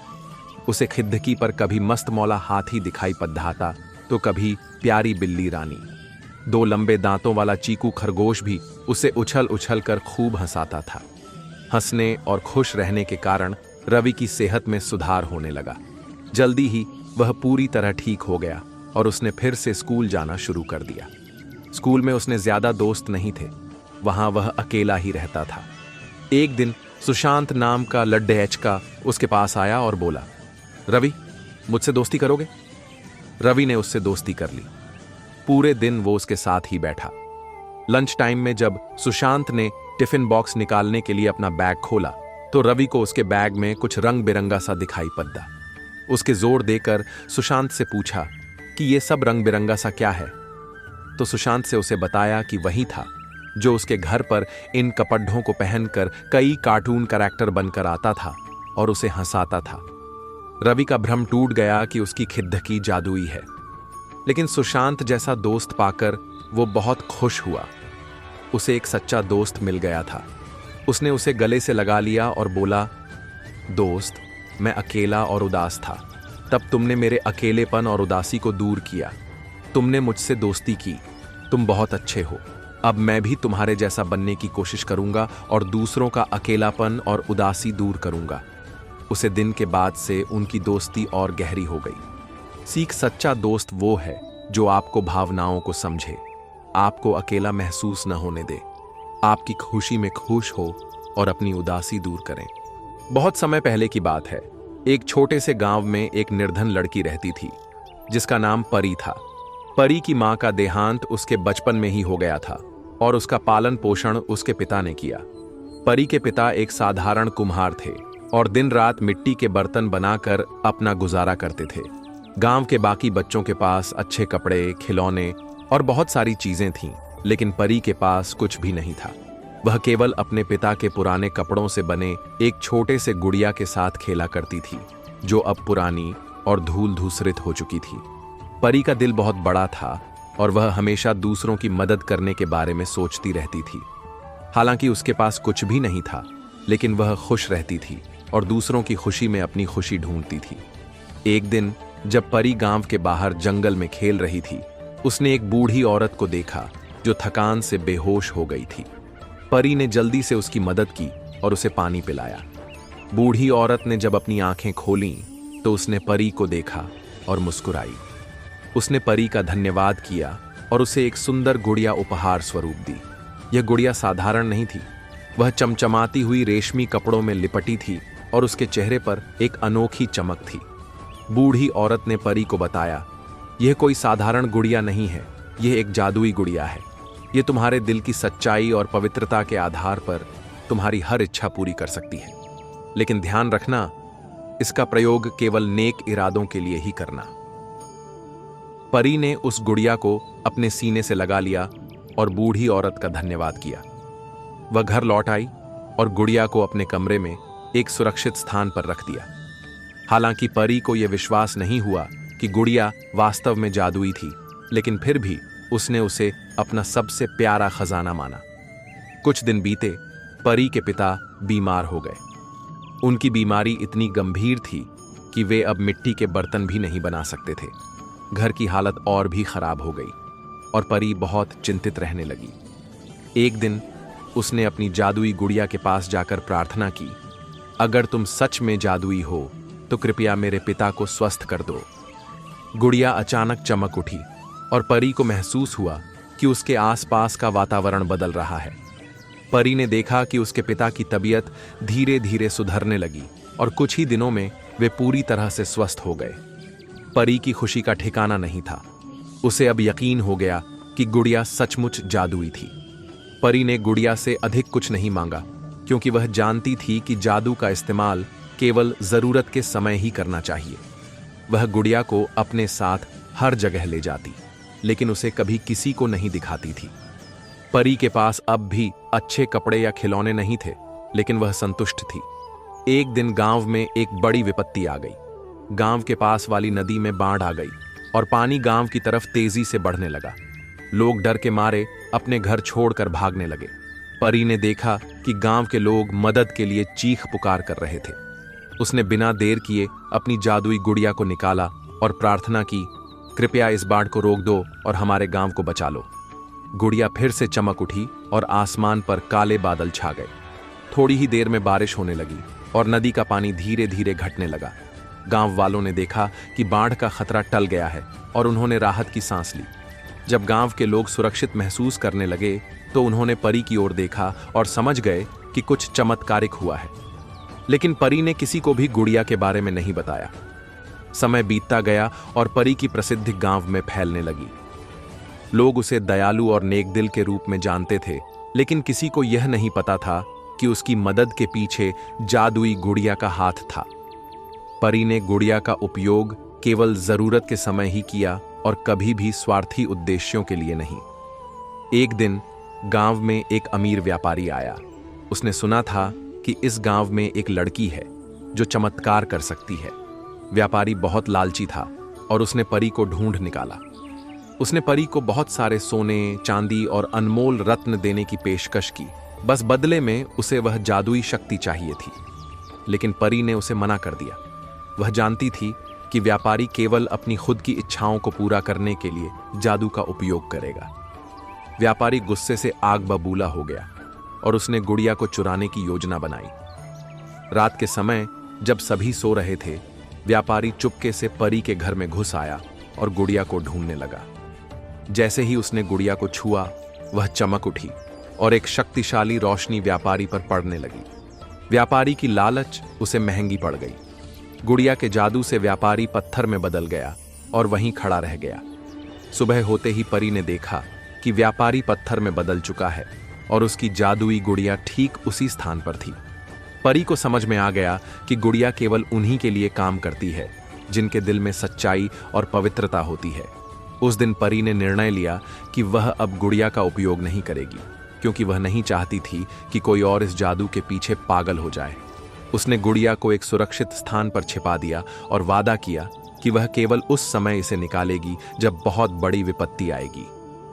उसे खिड़की पर कभी मस्त मौला हाथी दिखाई पधाता तो कभी प्यारी बिल्ली रानी। 2 लंबे दांतों वाला चीकू खरगोश भी उसे उछल उछल कर खूब हंसाता था। हंसने और खुश रहने के कारण रवि की सेहत में सुधार होने लगा। जल्दी ही वह पूरी तरह ठीक हो गया और उसने फिर से स्कूल जाना शुरू कर दिया। स्कूल में उसने ज्यादा दोस्त नहीं थे। वहां वह अकेला ही रहता था। एक दिन सुशांत नाम का लड्डू उसके पास आया और बोला, रवि, मुझसे दोस्ती करोगे? रवि ने उससे दोस्ती कर ली। पूरे दिन वो उसके साथ ही बैठा। लंच टाइम में जब सुशांत ने टिफिन बॉक्स निकालने के लिए अपना बैग खोला तो रवि को उसके बैग में कुछ रंग बिरंगा सा दिखाई पड़ा। उसके जोर देकर सुशांत से पूछा कि ये सब रंग बिरंगा सा क्या है? तो सुशांत से उसे बताया कि वही था जो उसके घर पर इन कपड़ों को पहनकर कई कार्टून कैरेक्टर बनकर आता था और उसे हंसाता था। रवि का भ्रम टूट गया कि उसकी खिड़की जादुई है, लेकिन सुशांत जैसा दोस्त पाकर वो बहुत खुश हुआ। उसे एक सच्चा दोस्त मिल गया था। उसने उसे गले से लगा लिया और बोला, दोस्त, मैं अकेला और उदास था, तब तुमने मेरे अकेलेपन और उदासी को दूर किया। तुमने मुझसे दोस्ती की। तुम बहुत अच्छे हो। अब मैं भी तुम्हारे जैसा बनने की कोशिश करूंगा और दूसरों का अकेलापन और उदासी दूर करूंगा। उसे दिन के बाद से उनकी दोस्ती और गहरी हो गई। सीख, सच्चा दोस्त वो है जो आपको भावनाओं को समझे, आपको अकेला महसूस न होने दे, आपकी खुशी में खुश हो और अपनी उदासी दूर करें। बहुत समय पहले की बात है। एक छोटे से गांव में एक निर्धन लड़की रहती थी जिसका नाम परी था। परी की मां का देहांत उसके बचपन में ही हो गया था और उसका पालन पोषण उसके पिता ने किया। परी के पिता एक साधारण कुम्हार थे और दिन रात मिट्टी के बर्तन बनाकर अपना गुजारा करते थे। गांव के बाकी बच्चों के पास अच्छे कपड़े, खिलौने और बहुत सारी चीजें थीं, लेकिन परी के पास कुछ भी नहीं था। वह केवल अपने पिता के पुराने कपड़ों से बने एक छोटे से गुड़िया के साथ खेला करती थी, जो अब पुरानी और धूल धूसरित हो चुकी थी। परी का दिल बहुत बड़ा था और वह हमेशा दूसरों की मदद करने के बारे में सोचती रहती थी। हालांकि उसके पास कुछ भी नहीं था, लेकिन वह खुश रहती थी और दूसरों की खुशी में अपनी खुशी ढूंढती थी। एक दिन जब परी गांव के बाहर जंगल में खेल रही थी, उसने एक बूढ़ी औरत को देखा जो थकान से बेहोश हो गई थी। परी ने जल्दी से उसकी मदद की और उसे पानी पिलाया। बूढ़ी औरत ने जब अपनी आंखें खोलीं तो उसने परी को देखा और मुस्कुराई। उसने परी का धन्यवाद किया और उसे एक सुंदर गुड़िया उपहार स्वरूप दी। यह गुड़िया साधारण नहीं थी, वह चमचमाती हुई रेशमी कपड़ों में लिपटी थी और उसके चेहरे पर एक अनोखी चमक थी। बूढ़ी औरत ने परी को बताया, यह कोई साधारण गुड़िया नहीं है, यह एक जादुई गुड़िया है। यह तुम्हारे दिल की सच्चाई और पवित्रता के आधार पर तुम्हारी हर इच्छा पूरी कर सकती है। लेकिन ध्यान रखना, इसका प्रयोग केवल नेक इरादों के लिए ही करना। परी ने उस गुड़िया को अपने सीने से लगा लिया और बूढ़ी औरत का धन्यवाद किया। वह घर लौट आई और गुड़िया को अपने कमरे में एक सुरक्षित स्थान पर रख दिया। हालांकि परी को यह विश्वास नहीं हुआ कि गुड़िया वास्तव में जादुई थी, लेकिन फिर भी उसने उसे अपना सबसे प्यारा खजाना माना। कुछ दिन बीते, परी के पिता बीमार हो गए। उनकी बीमारी इतनी गंभीर थी कि वे अब मिट्टी के बर्तन भी नहीं बना सकते थे। घर की हालत और भी खराब हो गई और परी बहुत चिंतित रहने लगी। एक दिन उसने अपनी जादुई गुड़िया के पास जाकर प्रार्थना की, अगर तुम सच में जादुई हो तो कृपया मेरे पिता को स्वस्थ कर दो। गुड़िया अचानक चमक उठी और परी को महसूस हुआ कि उसके आसपास का वातावरण बदल रहा है। परी ने देखा कि उसके पिता की तबीयत धीरे धीरे सुधरने लगी और कुछ ही दिनों में वे पूरी तरह से स्वस्थ हो गए। परी की खुशी का ठिकाना नहीं था। उसे अब यकीन हो गया कि गुड़िया सचमुच जादुई थी। परी ने गुड़िया से अधिक कुछ नहीं मांगा, क्योंकि वह जानती थी कि जादू का इस्तेमाल केवल जरूरत के समय ही करना चाहिए। वह गुड़िया को अपने साथ हर जगह ले जाती, लेकिन उसे कभी किसी को नहीं दिखाती थी। परी के पास अब भी अच्छे कपड़े या खिलौने नहीं थे, लेकिन वह संतुष्ट थी। एक दिन गांव में एक बड़ी विपत्ति आ गई। गांव के पास वाली नदी में बाढ़ आ गई और पानी गांव की तरफ तेजी से बढ़ने लगा। लोग डर के मारे अपने घर छोड़कर भागने लगे। परी ने देखा कि गांव के लोग मदद के लिए चीख पुकार कर रहे थे। उसने बिना देर किए अपनी जादुई गुड़िया को निकाला और प्रार्थना की, कृपया इस बाढ़ को रोक दो और हमारे गांव को बचा लो। गुड़िया फिर से चमक उठी और आसमान पर काले बादल छा गए। थोड़ी ही देर में बारिश होने लगी और नदी का पानी धीरे धीरे घटने लगा। गांव वालों ने देखा कि बाढ़ का खतरा टल गया है और उन्होंने राहत की सांस ली। जब गांव के लोग सुरक्षित महसूस करने लगे तो उन्होंने परी की ओर देखा और समझ गए कि कुछ चमत्कारिक हुआ है। लेकिन परी ने किसी को भी गुड़िया के बारे में नहीं बताया। समय बीतता गया और परी की प्रसिद्धि गांव में फैलने लगी। लोग उसे दयालु और नेकदिल के रूप में जानते थे, लेकिन किसी को यह नहीं पता था कि उसकी मदद के पीछे जादुई गुड़िया का हाथ था। परी ने गुड़िया का उपयोग केवल जरूरत के समय ही किया और कभी भी स्वार्थी उद्देश्यों के लिए नहीं। एक दिन गांव में एक अमीर व्यापारी आया। उसने सुना था कि इस गांव में एक लड़की है जो चमत्कार कर सकती है। व्यापारी बहुत लालची था और उसने परी को ढूंढ निकाला। उसने परी को बहुत सारे सोने, चांदी और अनमोल रत्न देने की पेशकश की, बस बदले में उसे वह जादुई शक्ति चाहिए थी। लेकिन परी ने उसे मना कर दिया। वह जानती थी कि व्यापारी केवल अपनी खुद की इच्छाओं को पूरा करने के लिए जादू का उपयोग करेगा। व्यापारी गुस्से से आग बबूला हो गया और उसने गुड़िया को चुराने की योजना बनाई। रात के समय जब सभी सो रहे थे, व्यापारी चुपके से परी के घर में घुस आया और गुड़िया को ढूंढने लगा। जैसे ही उसने गुड़िया को छुआ, वह चमक उठी और एक शक्तिशाली रोशनी व्यापारी पर पड़ने लगी। व्यापारी की लालच उसे महंगी पड़ गई। गुड़िया के जादू से व्यापारी पत्थर में बदल गया और वहीं खड़ा रह गया। सुबह होते ही परी ने देखा कि व्यापारी पत्थर में बदल चुका है और उसकी जादुई गुड़िया ठीक उसी स्थान पर थी। परी को समझ में आ गया कि गुड़िया केवल उन्हीं के लिए काम करती है जिनके दिल में सच्चाई और पवित्रता होती है। उस दिन परी ने निर्णय लिया कि वह अब गुड़िया का उपयोग नहीं करेगी, क्योंकि वह नहीं चाहती थी कि कोई और इस जादू के पीछे पागल हो जाए। उसने गुड़िया को एक सुरक्षित स्थान पर छिपा दिया और वादा किया कि वह केवल उस समय इसे निकालेगी जब बहुत बड़ी विपत्ति आएगी।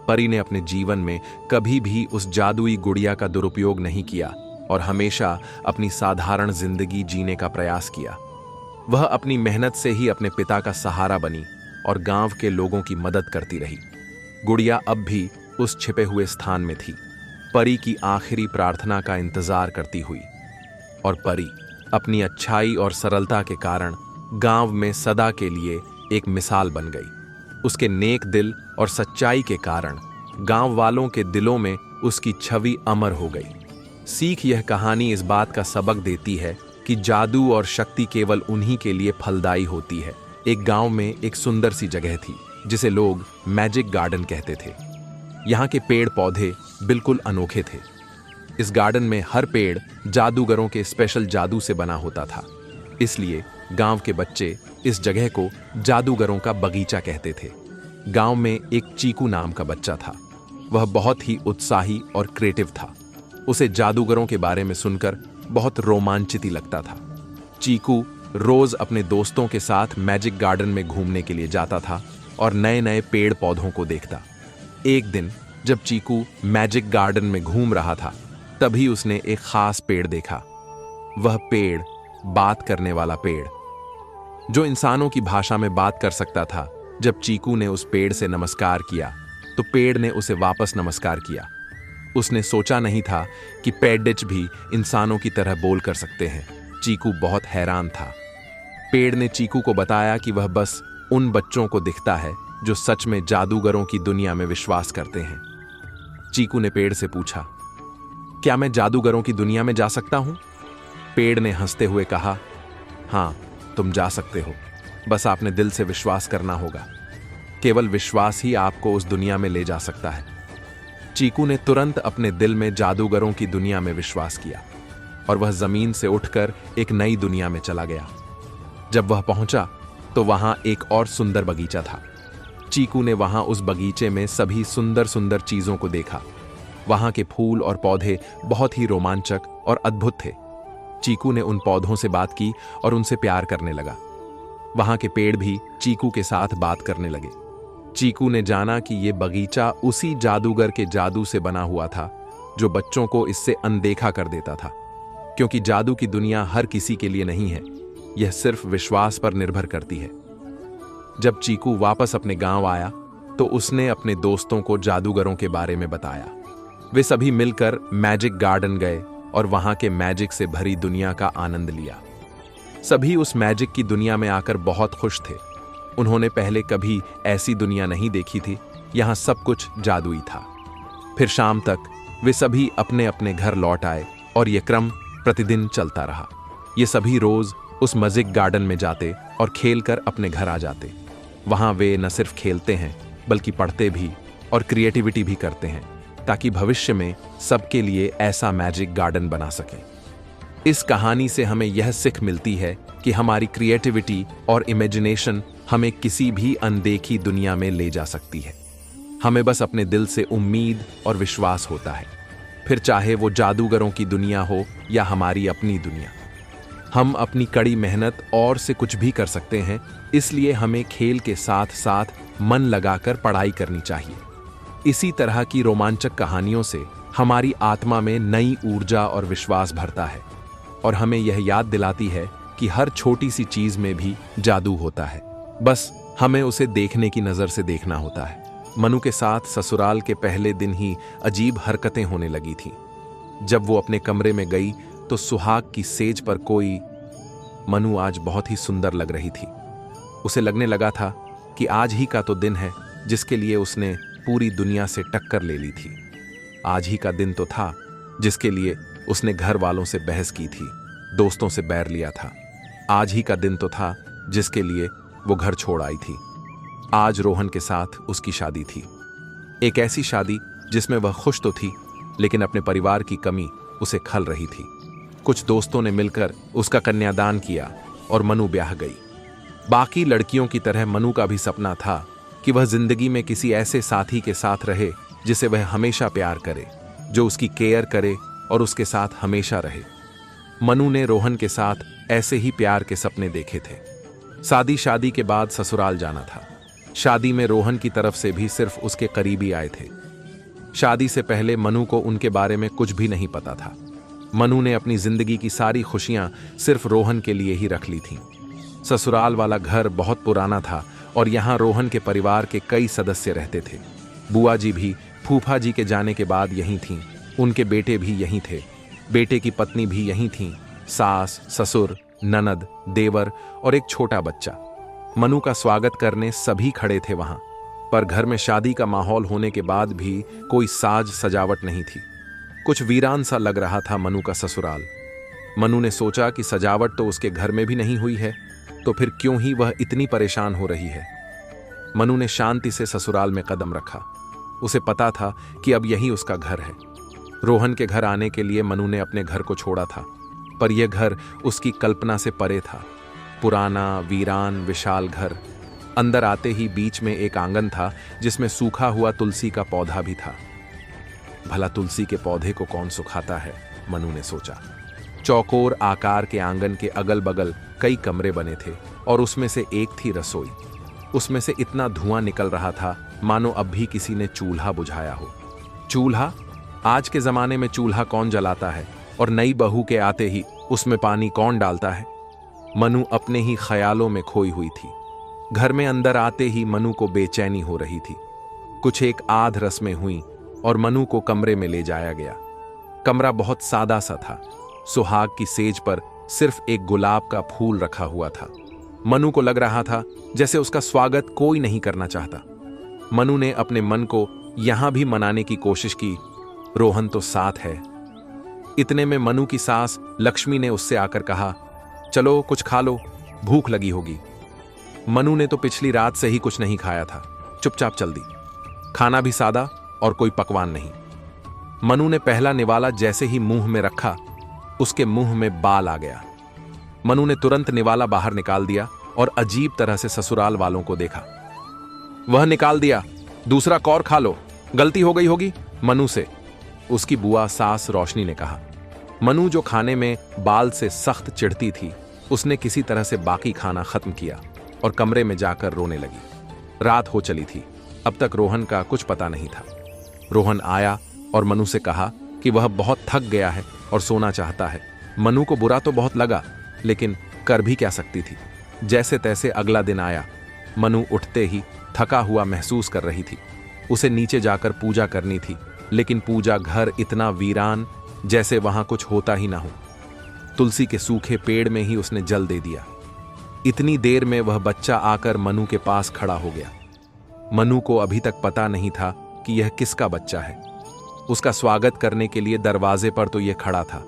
परी ने अपने जीवन में कभी भी उस जादुई गुड़िया का दुरुपयोग नहीं किया और हमेशा अपनी साधारण जिंदगी जीने का प्रयास किया। वह अपनी मेहनत से ही अपने पिता का सहारा बनी और गांव के लोगों की मदद करती रही। गुड़िया अब भी उस छिपे हुए स्थान में थी, परी की आखिरी प्रार्थना का इंतजार करती हुई। और परी अपनी अच्छाई और सरलता के कारण गांव में सदा के लिए एक मिसाल बन गई। उसके नेक दिल और सच्चाई के कारण गांव वालों के दिलों में उसकी छवि अमर हो गई। सीख यह कहानी इस बात का सबक देती है कि जादू और शक्ति केवल उन्हीं के लिए फलदायी होती है। एक गांव में एक सुंदर सी जगह थी जिसे लोग मैजिक गार्डन कहते थे। यहाँ के पेड़ पौधे बिल्कुल अनोखे थे। इस गार्डन में हर पेड़ जादूगरों के स्पेशल जादू से बना होता था, इसलिए गांव के बच्चे इस जगह को जादूगरों का बगीचा कहते थे। गांव में एक चीकू नाम का बच्चा था। वह बहुत ही उत्साही और क्रिएटिव था। उसे जादूगरों के बारे में सुनकर बहुत रोमांचित लगता था। चीकू रोज अपने दोस्तों के साथ मैजिक गार्डन में घूमने के लिए जाता था और नए नए पेड़ पौधों को देखता। एक दिन जब चीकू मैजिक गार्डन में घूम रहा था, तभी उसने एक खास पेड़ देखा। वह पेड़ बात करने वाला पेड़, जो इंसानों की भाषा में बात कर सकता था। जब चीकू ने उस पेड़ से नमस्कार किया तो पेड़ ने उसे वापस नमस्कार किया। उसने सोचा नहीं था कि पेडिच भी इंसानों की तरह बोल कर सकते हैं। चीकू बहुत हैरान था। पेड़ ने चीकू को बताया कि वह बस उन बच्चों को दिखता है जो सच में जादूगरों की दुनिया में विश्वास करते हैं। चीकू ने पेड़ से पूछा, क्या मैं जादूगरों की दुनिया में जा सकता हूं? पेड़ ने हंसते हुए कहा, हाँ, तुम जा सकते हो, बस आपने दिल से विश्वास करना होगा। केवल विश्वास ही आपको उस दुनिया में ले जा सकता है। चीकू ने तुरंत अपने दिल में जादूगरों की दुनिया में विश्वास किया और वह जमीन से उठकर एक नई दुनिया में चला गया। जब वह पहुंचा तो वहां एक और सुंदर बगीचा था। चीकू ने वहां उस बगीचे में सभी सुंदर सुंदर चीजों को देखा। वहां के फूल और पौधे बहुत ही रोमांचक और अद्भुत थे। चीकू ने उन पौधों से बात की और उनसे प्यार करने लगा। वहां के पेड़ भी चीकू के साथ बात करने लगे। चीकू ने जाना कि यह बगीचा उसी जादूगर के जादू से बना हुआ था जो बच्चों को इससे अनदेखा कर देता था, क्योंकि जादू की दुनिया हर किसी के लिए नहीं है, यह सिर्फ विश्वास पर निर्भर करती है। जब चीकू वापस अपने गांव आया तो उसने अपने दोस्तों को जादूगरों के बारे में बताया। वे सभी मिलकर मैजिक गार्डन गए और वहां के मैजिक से भरी दुनिया का आनंद लिया। सभी उस मैजिक की दुनिया में आकर बहुत खुश थे। उन्होंने पहले कभी ऐसी दुनिया नहीं देखी थी। यहां सब कुछ जादुई था। फिर शाम तक वे सभी अपने अपने घर लौट आए और यह क्रम प्रतिदिन चलता रहा। ये सभी रोज उस मैजिक गार्डन में जाते और खेलकर अपने घर आ जाते। वहां वे न सिर्फ खेलते हैं बल्कि पढ़ते भी और क्रिएटिविटी भी करते हैं, ताकि भविष्य में सबके लिए ऐसा मैजिक गार्डन बना सकें। इस कहानी से हमें यह सीख मिलती है कि हमारी क्रिएटिविटी और इमेजिनेशन हमें किसी भी अनदेखी दुनिया में ले जा सकती है। हमें बस अपने दिल से उम्मीद और विश्वास होता है, फिर चाहे वो जादूगरों की दुनिया हो या हमारी अपनी दुनिया। हम अपनी कड़ी मेहनत और से कुछ भी कर सकते हैं, इसलिए हमें खेल के साथ साथ मन लगाकर पढ़ाई करनी चाहिए। इसी तरह की रोमांचक कहानियों से हमारी आत्मा में नई ऊर्जा और विश्वास भरता है और हमें यह याद दिलाती है कि हर छोटी सी चीज में भी जादू होता है, बस हमें उसे देखने की नजर से देखना होता है। मनु के साथ ससुराल के पहले दिन ही अजीब हरकतें होने लगी थीं। जब वो अपने कमरे में गई तो सुहाग की सेज पर कोई मनु आज बहुत ही सुंदर लग रही थी। उसे लगने लगा था कि आज ही का तो दिन है जिसके लिए उसने पूरी दुनिया से टक्कर ले ली थी। आज ही का दिन तो था जिसके लिए उसने घर वालों से बहस की थी, दोस्तों से बैर लिया था। आज ही का दिन तो था जिसके लिए वो घर छोड़ आई थी। आज रोहन के साथ उसकी शादी थी, एक ऐसी शादी जिसमें वह खुश तो थी लेकिन अपने परिवार की कमी उसे खल रही थी। कुछ दोस्तों ने मिलकर उसका कन्यादान किया और मनु ब्याह गई। बाकी लड़कियों की तरह मनु का भी सपना था कि वह जिंदगी में किसी ऐसे साथी के साथ रहे जिसे वह हमेशा प्यार करे, जो उसकी केयर करे और उसके साथ हमेशा रहे। मनु ने रोहन के साथ ऐसे ही प्यार के सपने देखे थे। शादी के बाद ससुराल जाना था। शादी में रोहन की तरफ से भी सिर्फ उसके करीबी आए थे। शादी से पहले मनु को उनके बारे में कुछ भी नहीं पता था। मनु ने अपनी जिंदगी की सारी खुशियां सिर्फ रोहन के लिए ही रख ली थीं। ससुराल वाला घर बहुत पुराना था और यहाँ रोहन के परिवार के कई सदस्य रहते थे। बुआ जी भी फूफा जी के जाने के बाद यहीं थीं। उनके बेटे भी यहीं थे, बेटे की पत्नी भी यहीं थीं, सास, ससुर, ननद, देवर और एक छोटा बच्चा। मनु का स्वागत करने सभी खड़े थे वहां, पर घर में शादी का माहौल होने के बाद भी कोई साज सजावट नहीं थी। कुछ वीरान सा लग रहा था मनु का ससुराल। मनु ने सोचा कि सजावट तो उसके घर में भी नहीं हुई है, तो फिर क्यों ही वह इतनी परेशान हो रही है। मनु ने शांति से ससुराल में कदम रखा। उसे पता था कि अब यही उसका घर है। रोहन के घर आने के लिए मनु ने अपने घर को छोड़ा था, पर यह घर उसकी कल्पना से परे था। पुराना, वीरान, विशाल घर। अंदर आते ही बीच में एक आंगन था जिसमें सूखा हुआ तुलसी का पौधा भी था। भला तुलसी के पौधे को कौन सुखाता है, मनु ने सोचा। चौकोर आकार के आंगन के अगल बगल कई कमरे बने थे और उसमें से एक थी रसोई। उसमें से इतना धुआं निकल रहा था मानो अब भी किसी ने चूल्हा बुझाया हो। चूल्हा? आज के जमाने में चूल्हा कौन जलाता है, और नई बहू के आते ही उसमें पानी कौन डालता है। मनु अपने ही ख्यालों में खोई हुई थी। घर में अंदर आते ही मनु को बेचैनी हो रही थी। कुछ एक आध रस्में हुई और मनु को कमरे में ले जाया गया। कमरा बहुत सादा सा था। सुहाग की सेज पर सिर्फ एक गुलाब का फूल रखा हुआ था। मनु को लग रहा था जैसे उसका स्वागत कोई नहीं करना चाहता। मनु ने अपने मन को यहां भी मनाने की कोशिश की, रोहन तो साथ है। इतने में मनु की सास लक्ष्मी ने उससे आकर कहा, चलो कुछ खा लो, भूख लगी होगी। मनु ने तो पिछली रात से ही कुछ नहीं खाया था, चुपचाप चल दी। खाना भी सादा और कोई पकवान नहीं। मनु ने पहला निवाला जैसे ही मुंह में रखा, उसके मुंह में बाल आ गया। मनु ने तुरंत निवाला बाहर निकाल दिया और अजीब तरह से ससुराल वालों को देखा। वह निकाल दिया, दूसरा कौर खा लो, गलती हो गई होगी मनु से, उसकी बुआ सास रोशनी ने कहा। मनु जो खाने में बाल से सख्त चिढ़ती थी, उसने किसी तरह से बाकी खाना खत्म किया और कमरे में जाकर रोने लगी। रात हो चली थी, अब तक रोहन का कुछ पता नहीं था। रोहन आया और मनु से कहा कि वह बहुत थक गया है और सोना चाहता है। मनु को बुरा तो बहुत लगा, लेकिन कर भी क्या सकती थी। जैसे तैसे अगला दिन आया। मनु उठते ही थका हुआ महसूस कर रही थी। उसे नीचे जाकर पूजा करनी थी, लेकिन पूजा घर इतना वीरान जैसे वहां कुछ होता ही ना हो। तुलसी के सूखे पेड़ में ही उसने जल दे दिया। इतनी देर में वह बच्चा आकर मनु के पास खड़ा हो गया। मनु को अभी तक पता नहीं था कि यह किसका बच्चा है। उसका स्वागत करने के लिए दरवाजे पर तो यह खड़ा था,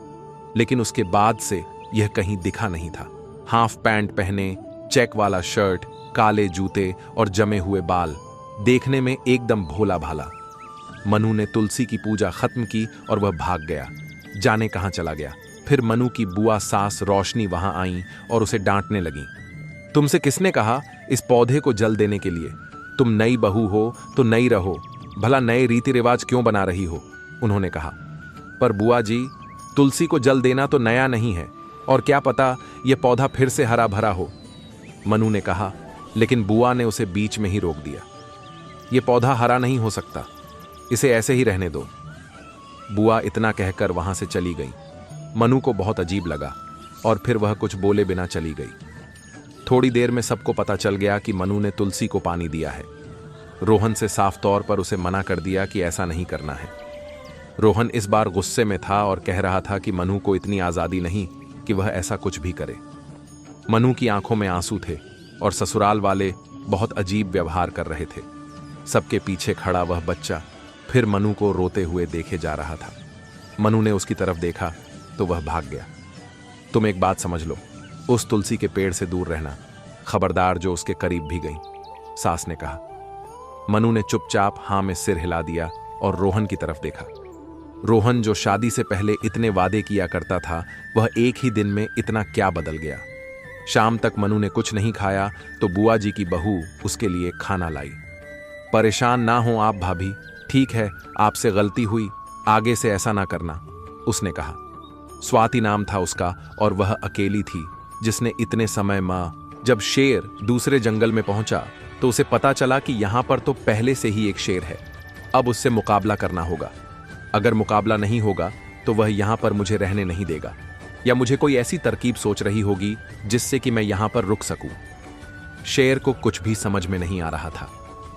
लेकिन उसके बाद से यह कहीं दिखा नहीं था। हाफ पैंट पहने, चेक वाला शर्ट, काले जूते और जमे हुए बाल, देखने में एकदम भोला भाला। मनु ने तुलसी की पूजा खत्म की और वह भाग गया, जाने कहां चला गया। फिर मनु की बुआ सास रोशनी वहां आई और उसे डांटने लगी। तुमसे किसने कहा इस पौधे को जल देने के लिए? तुम नई बहू हो तो नई रहो, भला नए रीति रिवाज क्यों बना रही हो? उन्होंने कहा। पर बुआ जी, तुलसी को जल देना तो नया नहीं है, और क्या पता यह पौधा फिर से हरा भरा हो, मनु ने कहा। लेकिन बुआ ने उसे बीच में ही रोक दिया। यह पौधा हरा नहीं हो सकता, इसे ऐसे ही रहने दो। बुआ इतना कहकर वहां से चली गई। मनु को बहुत अजीब लगा और फिर वह कुछ बोले बिना चली गई। थोड़ी देर में सबको पता चल गया कि मनु ने तुलसी को पानी दिया है। रोहन से साफ तौर पर उसे मना कर दिया कि ऐसा नहीं करना है। रोहन इस बार गुस्से में था और कह रहा था कि मनु को इतनी आजादी नहीं कि वह ऐसा कुछ भी करे। मनु की आंखों में आंसू थे और ससुराल वाले बहुत अजीब व्यवहार कर रहे थे। सबके पीछे खड़ा वह बच्चा फिर मनु को रोते हुए देखे जा रहा था। मनु ने उसकी तरफ देखा तो वह भाग गया। तुम एक बात समझ लो, उस तुलसी के पेड़ से दूर रहना, खबरदार जो उसके करीब भी गई, सास ने कहा। मनु ने चुपचाप हां में सिर हिला दिया और रोहन की तरफ देखा। रोहन जो शादी से पहले इतने वादे किया करता था, वह एक ही दिन में इतना क्या बदल गया। शाम तक मनु ने कुछ नहीं खाया तो बुआ जी की बहू उसके लिए खाना लाई। परेशान ना हो आप भाभी, ठीक है, आपसे गलती हुई, आगे से ऐसा ना करना, उसने कहा। स्वाति नाम था उसका और वह अकेली थी जिसने इतने समय मां। जब शेर दूसरे जंगल में पहुंचा तो उसे पता चला कि यहां पर तो पहले से ही एक शेर है, अब उससे मुकाबला करना होगा। अगर मुकाबला नहीं होगा तो वह यहां पर मुझे रहने नहीं देगा, या मुझे कोई ऐसी तरकीब सोच रही होगी जिससे कि मैं यहां पर रुक सकूं। शेर को कुछ भी समझ में नहीं आ रहा था।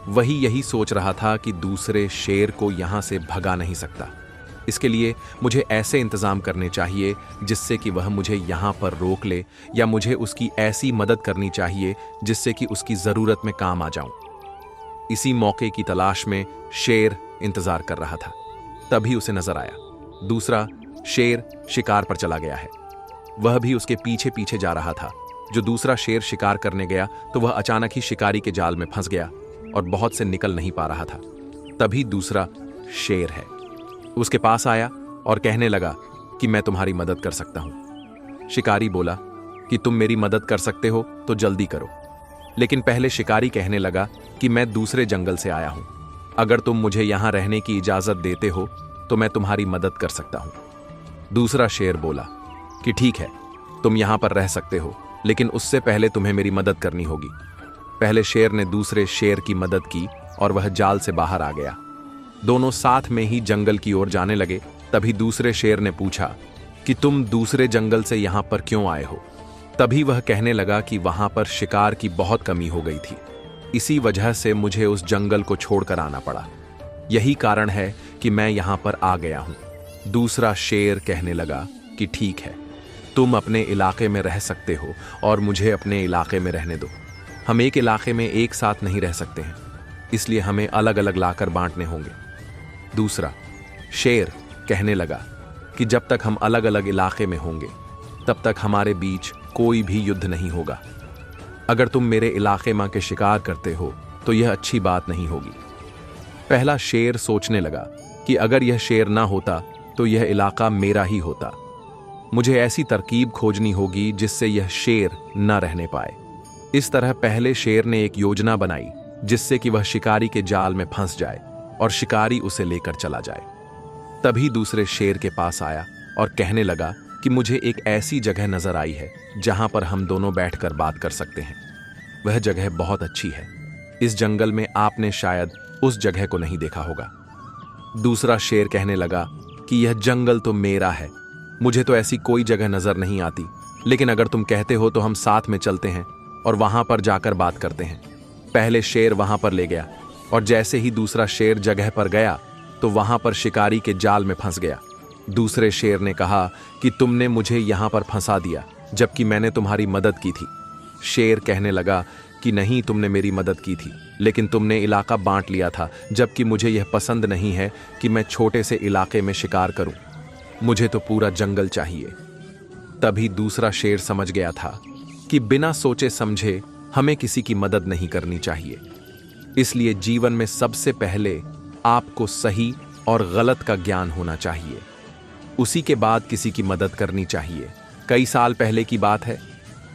वही यही सोच रहा था कि दूसरे शेर को यहां से भगा नहीं सकता। इसके लिए मुझे ऐसे इंतजाम करने चाहिए जिससे कि वह मुझे यहां पर रोक ले, या मुझे उसकी ऐसी मदद करनी चाहिए जिससे कि उसकी जरूरत में काम आ जाऊं। इसी मौके की तलाश में शेर इंतजार कर रहा था। तभी उसे नजर आया दूसरा, शेर शिकार पर चला गया है। वह भी उसके पीछे पीछे जा रहा था। जो दूसरा शेर शिकार करने गया तो वह अचानक ही शिकारी के जाल में फंस गया और बहुत से निकल नहीं पा रहा था। तभी दूसरा शेर है उसके पास आया और कहने लगा कि मैं तुम्हारी मदद कर सकता हूं। शिकारी बोला कि तुम मेरी मदद कर सकते हो तो जल्दी करो। लेकिन पहले शिकारी कहने लगा कि मैं दूसरे जंगल से आया हूं, अगर तुम मुझे यहां रहने की इजाजत देते हो तो मैं तुम्हारी मदद कर सकता हूं। दूसरा शेर बोला कि ठीक है, तुम यहां पर रह सकते हो, लेकिन उससे पहले तुम्हें मेरी मदद करनी होगी। पहले शेर ने दूसरे शेर की मदद की और वह जाल से बाहर आ गया। दोनों साथ में ही जंगल की ओर जाने लगे। तभी दूसरे शेर ने पूछा कि तुम दूसरे जंगल से यहां पर क्यों आए हो? तभी वह कहने लगा कि वहां पर शिकार की बहुत कमी हो गई थी, इसी वजह से मुझे उस जंगल को छोड़कर आना पड़ा। यही कारण है कि मैं यहां पर आ गया हूं। दूसरा शेर कहने लगा कि ठीक है, तुम अपने इलाके में रह सकते हो और मुझे अपने इलाके में रहने दो। हम एक इलाके में एक साथ नहीं रह सकते हैं, इसलिए हमें अलग अलग लाकर बांटने होंगे। दूसरा शेर कहने लगा कि जब तक हम अलग अलग इलाके में होंगे तब तक हमारे बीच कोई भी युद्ध नहीं होगा। अगर तुम मेरे इलाके में के शिकार करते हो तो यह अच्छी बात नहीं होगी। पहला शेर सोचने लगा कि अगर यह शेर ना होता तो यह इलाका मेरा ही होता। मुझे ऐसी तरकीब खोजनी होगी जिससे यह शेर न रहने पाए। इस तरह पहले शेर ने एक योजना बनाई जिससे कि वह शिकारी के जाल में फंस जाए और शिकारी उसे लेकर चला जाए। तभी दूसरे शेर के पास आया और कहने लगा कि मुझे एक ऐसी जगह नजर आई है जहां पर हम दोनों बैठकर बात कर सकते हैं। वह जगह बहुत अच्छी है। इस जंगल में आपने शायद उस जगह को नहीं देखा होगा। दूसरा शेर कहने लगा कि यह जंगल तो मेरा है, मुझे तो ऐसी कोई जगह नजर नहीं आती, लेकिन अगर तुम कहते हो तो हम साथ में चलते हैं और वहां पर जाकर बात करते हैं। पहले शेर वहां पर ले गया और जैसे ही दूसरा शेर जगह पर गया तो वहां पर शिकारी के जाल में फंस गया। दूसरे शेर ने कहा कि तुमने मुझे यहां पर फंसा दिया जबकि मैंने तुम्हारी मदद की थी। शेर कहने लगा कि नहीं, तुमने मेरी मदद की थी, लेकिन तुमने इलाका बांट लिया था, जबकि मुझे यह पसंद नहीं है कि मैं छोटे से इलाके में शिकार करूं। मुझे तो पूरा जंगल चाहिए। तभी दूसरा शेर समझ गया था कि बिना सोचे समझे हमें किसी की मदद नहीं करनी चाहिए। इसलिए जीवन में सबसे पहले आपको सही और गलत का ज्ञान होना चाहिए, उसी के बाद किसी की मदद करनी चाहिए। कई साल पहले की बात है।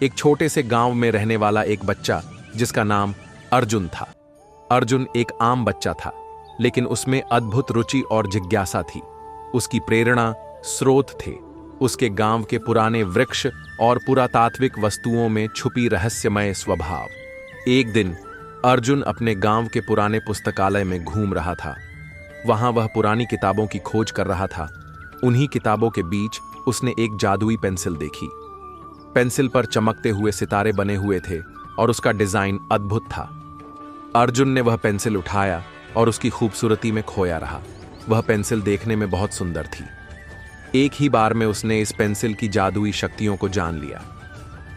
एक छोटे से गांव में रहने वाला एक बच्चा जिसका नाम अर्जुन था। अर्जुन एक आम बच्चा था, लेकिन उसमें अद्भुत रुचि और जिज्ञासा थी। उसकी प्रेरणा स्रोत थे उसके गांव के पुराने वृक्ष और पुरातात्विक वस्तुओं में छुपी रहस्यमय स्वभाव। एक दिन अर्जुन अपने गांव के पुराने पुस्तकालय में घूम रहा था। वहां वह पुरानी किताबों की खोज कर रहा था। उन्हीं किताबों के बीच उसने एक जादुई पेंसिल देखी। पेंसिल पर चमकते हुए सितारे बने हुए थे और उसका डिजाइन अद्भुत था। अर्जुन ने वह पेंसिल उठाया और उसकी खूबसूरती में खोया रहा। वह पेंसिल देखने में बहुत सुंदर थी। एक ही बार में उसने इस पेंसिल की जादुई शक्तियों को जान लिया।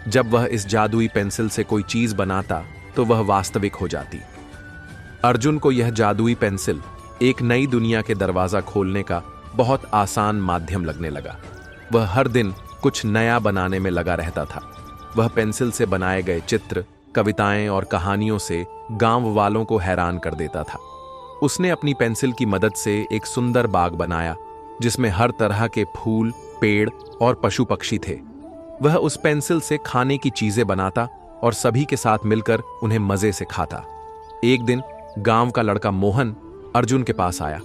जब वह इस जादुई पेंसिल से कोई चीज बनाता तो वह वास्तविक हो जाती। अर्जुन को यह जादुई पेंसिल एक नई दुनिया के दरवाजा खोलने का बहुत आसान माध्यम लगने लगा। वह हर दिन कुछ नया बनाने में लगा रहता था। वह पेंसिल से बनाए गए चित्र, कविताएं और कहानियों से गांव वालों को हैरान कर देता था। उसने अपनी पेंसिल की मदद से एक सुंदर बाग बनाया जिसमें हर तरह के फूल, पेड़ और पशु पक्षी थे। वह उस पेंसिल से खाने की चीजें बनाता और सभी के साथ मिलकर उन्हें मजे से खाता। एक दिन गांव का लड़का मोहन अर्जुन के पास आया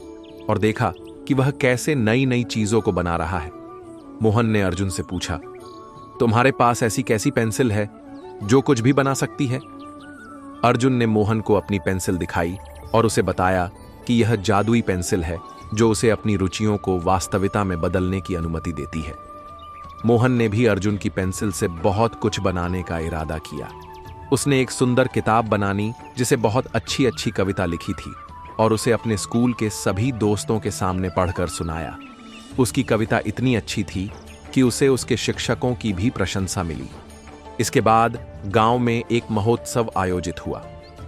और देखा कि वह कैसे नई नई चीजों को बना रहा है। मोहन ने अर्जुन से पूछा, तुम्हारे पास ऐसी कैसी पेंसिल है जो कुछ भी बना सकती है? अर्जुन ने मोहन को अपनी पेंसिल दिखाई और उसे बताया कि यह जादुई पेंसिल है जो उसे अपनी रुचियों को वास्तविकता में बदलने की अनुमति देती है। मोहन ने भी अर्जुन की पेंसिल से बहुत कुछ बनाने का इरादा किया। उसने एक सुंदर किताब बनानी जिसे बहुत अच्छी अच्छी कविता लिखी थी और उसे अपने स्कूल के सभी दोस्तों के सामने पढ़कर सुनाया। उसकी कविता इतनी अच्छी थी कि उसे उसके शिक्षकों की भी प्रशंसा मिली। इसके बाद गांव में एक महोत्सव आयोजित हुआ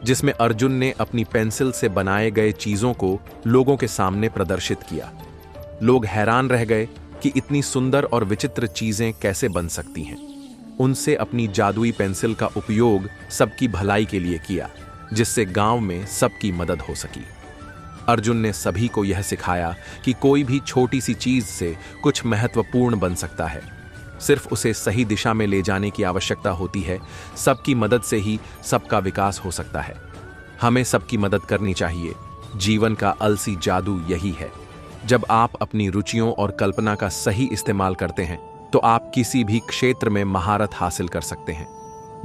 जिसमें अर्जुन ने अपनी पेंसिल से बनाए गए चीजों को लोगों के सामने प्रदर्शित किया। लोग हैरान रह गए कि इतनी सुंदर और विचित्र चीजें कैसे बन सकती हैं। उनसे अपनी जादुई पेंसिल का उपयोग सबकी भलाई के लिए किया, जिससे गांव में सबकी मदद हो सकी। अर्जुन ने सभी को यह सिखाया कि कोई भी छोटी सी चीज से कुछ महत्वपूर्ण बन सकता है। सिर्फ उसे सही दिशा में ले जाने की आवश्यकता होती है। सबकी मदद से ही सबका विकास हो सकता है। हमें सबकी मदद करनी चाहिए। जीवन का अलसी जादू यही है। जब आप अपनी रुचियों और कल्पना का सही इस्तेमाल करते हैं तो आप किसी भी क्षेत्र में महारत हासिल कर सकते हैं।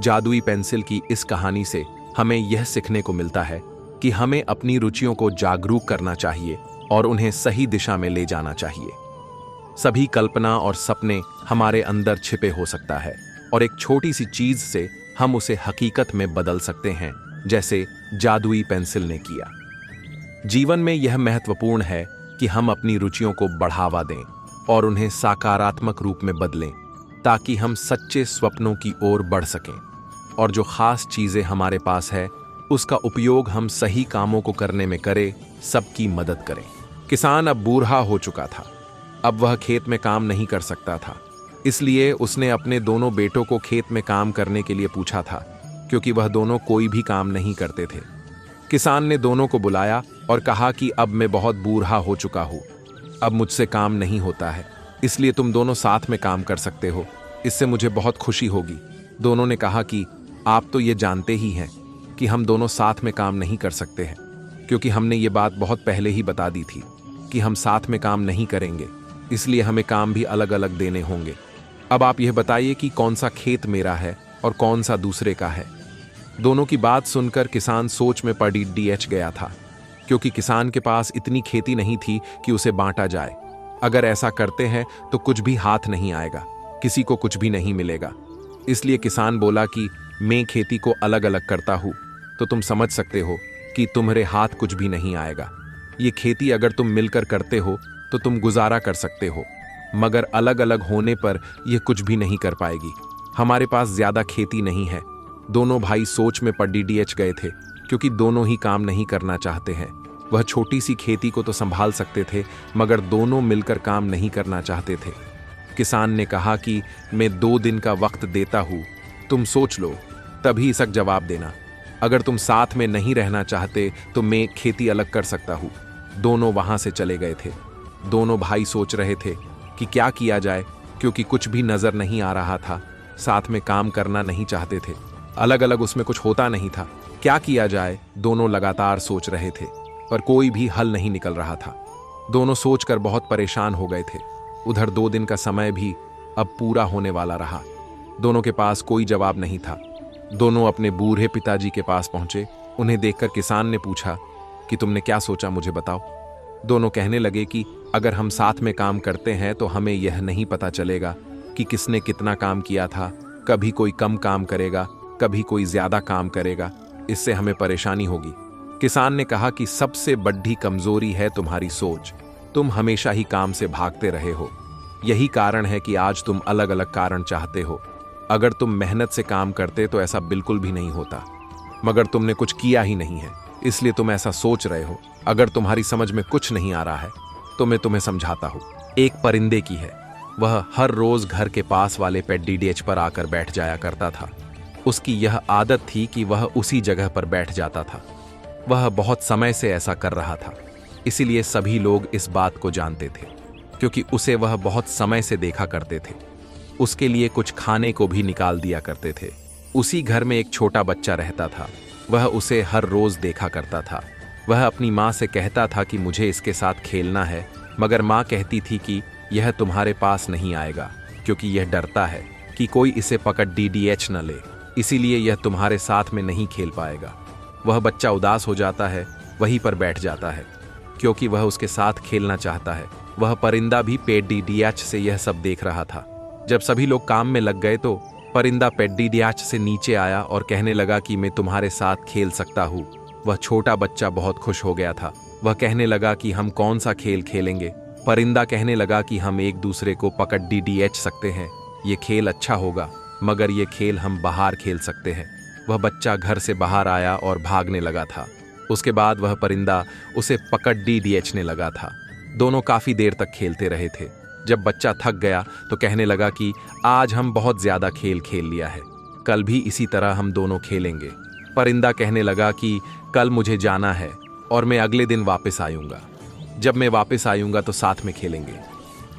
जादुई पेंसिल की इस कहानी से हमें यह सीखने को मिलता है कि हमें अपनी रुचियों को जागरूक करना चाहिए और उन्हें सही दिशा में ले जाना चाहिए। सभी कल्पना और सपने हमारे अंदर छिपे हो सकता है और एक छोटी सी चीज से हम उसे हकीकत में बदल सकते हैं, जैसे जादुई पेंसिल ने किया। जीवन में यह महत्वपूर्ण है कि हम अपनी रुचियों को बढ़ावा दें और उन्हें सकारात्मक रूप में बदलें, ताकि हम सच्चे स्वप्नों की ओर बढ़ सकें और जो खास चीजें हमारे पास है उसका उपयोग हम सही कामों को करने में करें, सबकी मदद करें। किसान अब बूढ़ा हो चुका था। अब वह खेत में काम नहीं कर सकता था, इसलिए उसने अपने दोनों बेटों को खेत में काम करने के लिए पूछा था, क्योंकि वह दोनों कोई भी काम नहीं करते थे। किसान ने दोनों को बुलाया और कहा कि अब मैं बहुत बूढ़ा हो चुका हूँ, अब मुझसे काम नहीं होता है, इसलिए तुम दोनों साथ में काम कर सकते हो। इससे मुझे बहुत खुशी होगी। दोनों ने कहा कि आप तो ये जानते ही हैं कि हम दोनों साथ में काम नहीं कर सकते हैं, क्योंकि हमने ये बात बहुत पहले ही बता दी थी कि हम साथ में काम नहीं करेंगे, इसलिए हमें काम भी अलग अलग देने होंगे। अब आप यह बताइए कि कौन सा खेत मेरा है और कौन सा दूसरे का है। दोनों की बात सुनकर किसान सोच में पड़ गया था, क्योंकि किसान के पास इतनी खेती नहीं थी कि उसे बांटा जाए। अगर ऐसा करते हैं तो कुछ भी हाथ नहीं आएगा, किसी को कुछ भी नहीं मिलेगा। इसलिए किसान बोला कि मैं खेती को अलग अलग करता हूं, तो तुम समझ सकते हो कि तुम्हारे हाथ कुछ भी नहीं आएगा। ये खेती अगर तुम मिलकर करते हो तो तुम गुजारा कर सकते हो, मगर अलग अलग होने पर यह कुछ भी नहीं कर पाएगी। हमारे पास ज्यादा खेती नहीं है। दोनों भाई सोच में पड़ गए थे, क्योंकि दोनों ही काम नहीं करना चाहते हैं। वह छोटी सी खेती को तो संभाल सकते थे, मगर दोनों मिलकर काम नहीं करना चाहते थे। किसान ने कहा कि मैं 2 दिन का वक्त देता हूं, तुम सोच लो, तभी इसका जवाब देना। अगर तुम साथ में नहीं रहना चाहते तो मैं खेती अलग कर सकता हूं। दोनों वहां से चले गए थे। दोनों भाई सोच रहे थे कि क्या किया जाए, क्योंकि कुछ भी नजर नहीं आ रहा था। साथ में काम करना नहीं चाहते थे, अलग अलग उसमें कुछ होता नहीं था। क्या किया जाए, दोनों लगातार सोच रहे थे, पर कोई भी हल नहीं निकल रहा था। दोनों सोचकर बहुत परेशान हो गए थे। उधर 2 दिन का समय भी अब पूरा होने वाला रहा। दोनों के पास कोई जवाब नहीं था। दोनों अपने बूढ़े पिताजी के पास पहुंचे। उन्हें देखकर किसान ने पूछा कि तुमने क्या सोचा, मुझे बताओ। दोनों कहने लगे कि अगर हम साथ में काम करते हैं तो हमें यह नहीं पता चलेगा कि किसने कितना काम किया था। कभी कोई कम काम करेगा, कभी कोई ज्यादा काम करेगा, इससे हमें परेशानी होगी। किसान ने कहा कि सबसे बड़ी कमजोरी है तुम्हारी सोच। तुम हमेशा ही काम से भागते रहे हो, यही कारण है कि आज तुम अलग अलग कारण चाहते हो। अगर तुम मेहनत से काम करते तो ऐसा बिल्कुल भी नहीं होता, मगर तुमने कुछ किया ही नहीं है, इसलिए तुम ऐसा सोच रहे हो। अगर तुम्हारी समझ में कुछ नहीं आ रहा है तो मैं तुम्हें समझाता हूँ। एक परिंदे की है। वह हर रोज घर के पास वाले पेड़ पर आकर बैठ जाया करता था। उसकी यह आदत थी कि वह उसी जगह पर बैठ जाता था। वह बहुत समय से ऐसा कर रहा था, इसीलिए सभी लोग इस बात को जानते थे, क्योंकि उसे वह बहुत समय से देखा करते थे। उसके लिए कुछ खाने को भी निकाल दिया करते थे। उसी घर में एक छोटा बच्चा रहता था। वह उसे हर रोज देखा करता था। वह अपनी माँ से कहता था कि मुझे इसके साथ खेलना है, मगर माँ कहती थी कि यह तुम्हारे पास नहीं आएगा, क्योंकि यह डरता है कि कोई इसे पकड़ न ले, इसीलिए यह तुम्हारे साथ में नहीं खेल पाएगा। वह बच्चा उदास हो जाता है, वहीं पर बैठ जाता है, क्योंकि वह उसके साथ खेलना चाहता है। वह परिंदा भी पेड़ से यह सब देख रहा था। जब सभी लोग काम में लग गए तो परिंदा पेड़ से नीचे आया और कहने लगा कि मैं तुम्हारे साथ खेल सकता हूँ। वह छोटा बच्चा बहुत खुश हो गया था। वह कहने लगा कि हम कौन सा खेल खेलेंगे। परिंदा कहने लगा कि हम एक दूसरे को पकड़ सकते हैं, ये खेल अच्छा होगा, मगर ये खेल हम बाहर खेल सकते हैं। वह बच्चा घर से बाहर आया और भागने लगा था। उसके बाद वह परिंदा उसे पकड़ ने लगा था। दोनों काफी देर तक खेलते रहे थे। जब बच्चा थक गया तो कहने लगा कि आज हम बहुत ज्यादा खेल खेल लिया है, कल भी इसी तरह हम दोनों खेलेंगे। परिंदा कहने लगा कि कल मुझे जाना है और मैं अगले दिन वापस आऊंगा। जब मैं वापस आऊंगा तो साथ में खेलेंगे,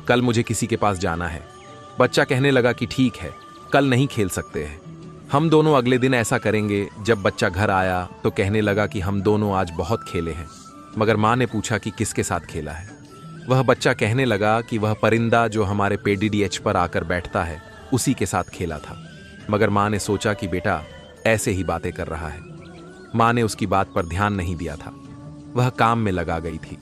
कल मुझे किसी के पास जाना है। बच्चा कहने लगा कि ठीक है, कल नहीं खेल सकते हैं, हम दोनों अगले दिन ऐसा करेंगे। जब बच्चा घर आया तो कहने लगा कि हम दोनों आज बहुत खेले हैं। मगर माँ ने पूछा कि किसके साथ खेला है। वह बच्चा कहने लगा कि वह परिंदा जो हमारे PDDH पर आकर बैठता है उसी के साथ खेला था। मगर माँ ने सोचा कि बेटा ऐसे ही बातें कर रहा है। माँ ने उसकी बात पर ध्यान नहीं दिया था, वह काम में लगा गई थी।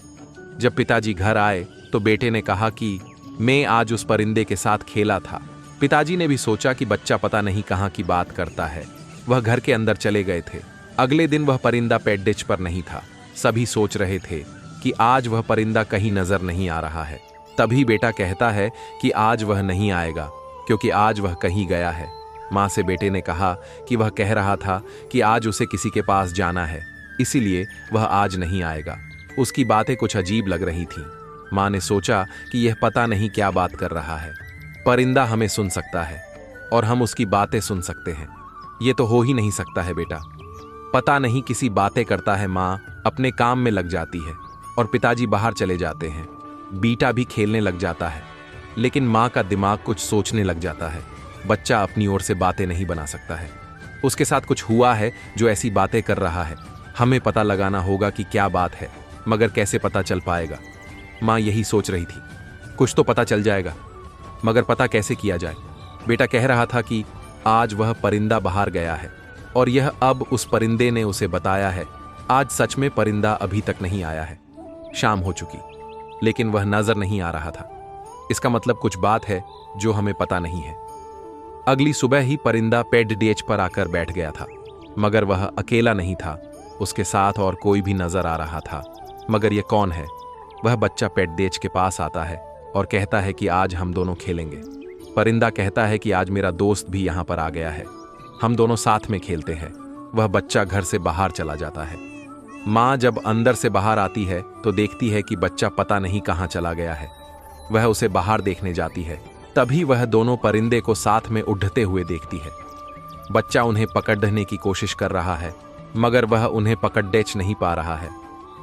जब पिताजी घर आए तो बेटे ने कहा कि मैं आज उस परिंदे के साथ खेला था। पिताजी ने भी सोचा कि बच्चा पता नहीं कहाँ की बात करता है। वह घर के अंदर चले गए थे। अगले दिन वह परिंदा PDDH पर नहीं था। सभी सोच रहे थे कि आज वह परिंदा कहीं नजर नहीं आ रहा है। तभी बेटा कहता है कि आज वह नहीं आएगा क्योंकि आज वह कहीं गया है। माँ से बेटे ने कहा कि वह कह रहा था कि आज उसे किसी के पास जाना है, इसीलिए वह आज नहीं आएगा। उसकी बातें कुछ अजीब लग रही थीं। माँ ने सोचा कि यह पता नहीं क्या बात कर रहा है। परिंदा हमें सुन सकता है और हम उसकी बातें सुन सकते हैं, ये तो हो ही नहीं सकता है बेटा। पता नहीं किसी बातें करता है। माँ अपने काम में लग जाती है और पिताजी बाहर चले जाते हैं। बीटा भी खेलने लग जाता है, लेकिन माँ का दिमाग कुछ सोचने लग जाता है। बच्चा अपनी ओर से बातें नहीं बना सकता है। उसके साथ कुछ हुआ है जो ऐसी बातें कर रहा है। हमें पता लगाना होगा कि क्या बात है, मगर कैसे पता चल पाएगा। माँ यही सोच रही थी, कुछ तो पता चल जाएगा, मगर पता कैसे किया जाए। बेटा कह रहा था कि आज वह परिंदा बाहर गया है और यह अब उस परिंदे ने उसे बताया है। आज सच में परिंदा अभी तक नहीं आया है। शाम हो चुकी, लेकिन वह नजर नहीं आ रहा था। इसका मतलब कुछ बात है जो हमें पता नहीं है। अगली सुबह ही परिंदा PDDH पर आकर बैठ गया था, मगर वह अकेला नहीं था, उसके साथ और कोई भी नजर आ रहा था। मगर यह कौन है? वह बच्चा PDDH के पास आता है और कहता है कि आज हम दोनों खेलेंगे। परिंदा कहता है कि आज मेरा दोस्त भी यहाँ पर आ गया है, हम दोनों साथ में खेलते हैं। वह बच्चा घर से बाहर चला जाता है। माँ जब अंदर से बाहर आती है तो देखती है कि बच्चा पता नहीं कहाँ चला गया है। वह उसे बाहर देखने जाती है। तभी वह दोनों परिंदे को साथ में उड़ते हुए देखती है। बच्चा उन्हें पकड़ने की कोशिश कर रहा है, मगर वह उन्हें पकड़ नहीं पा रहा है।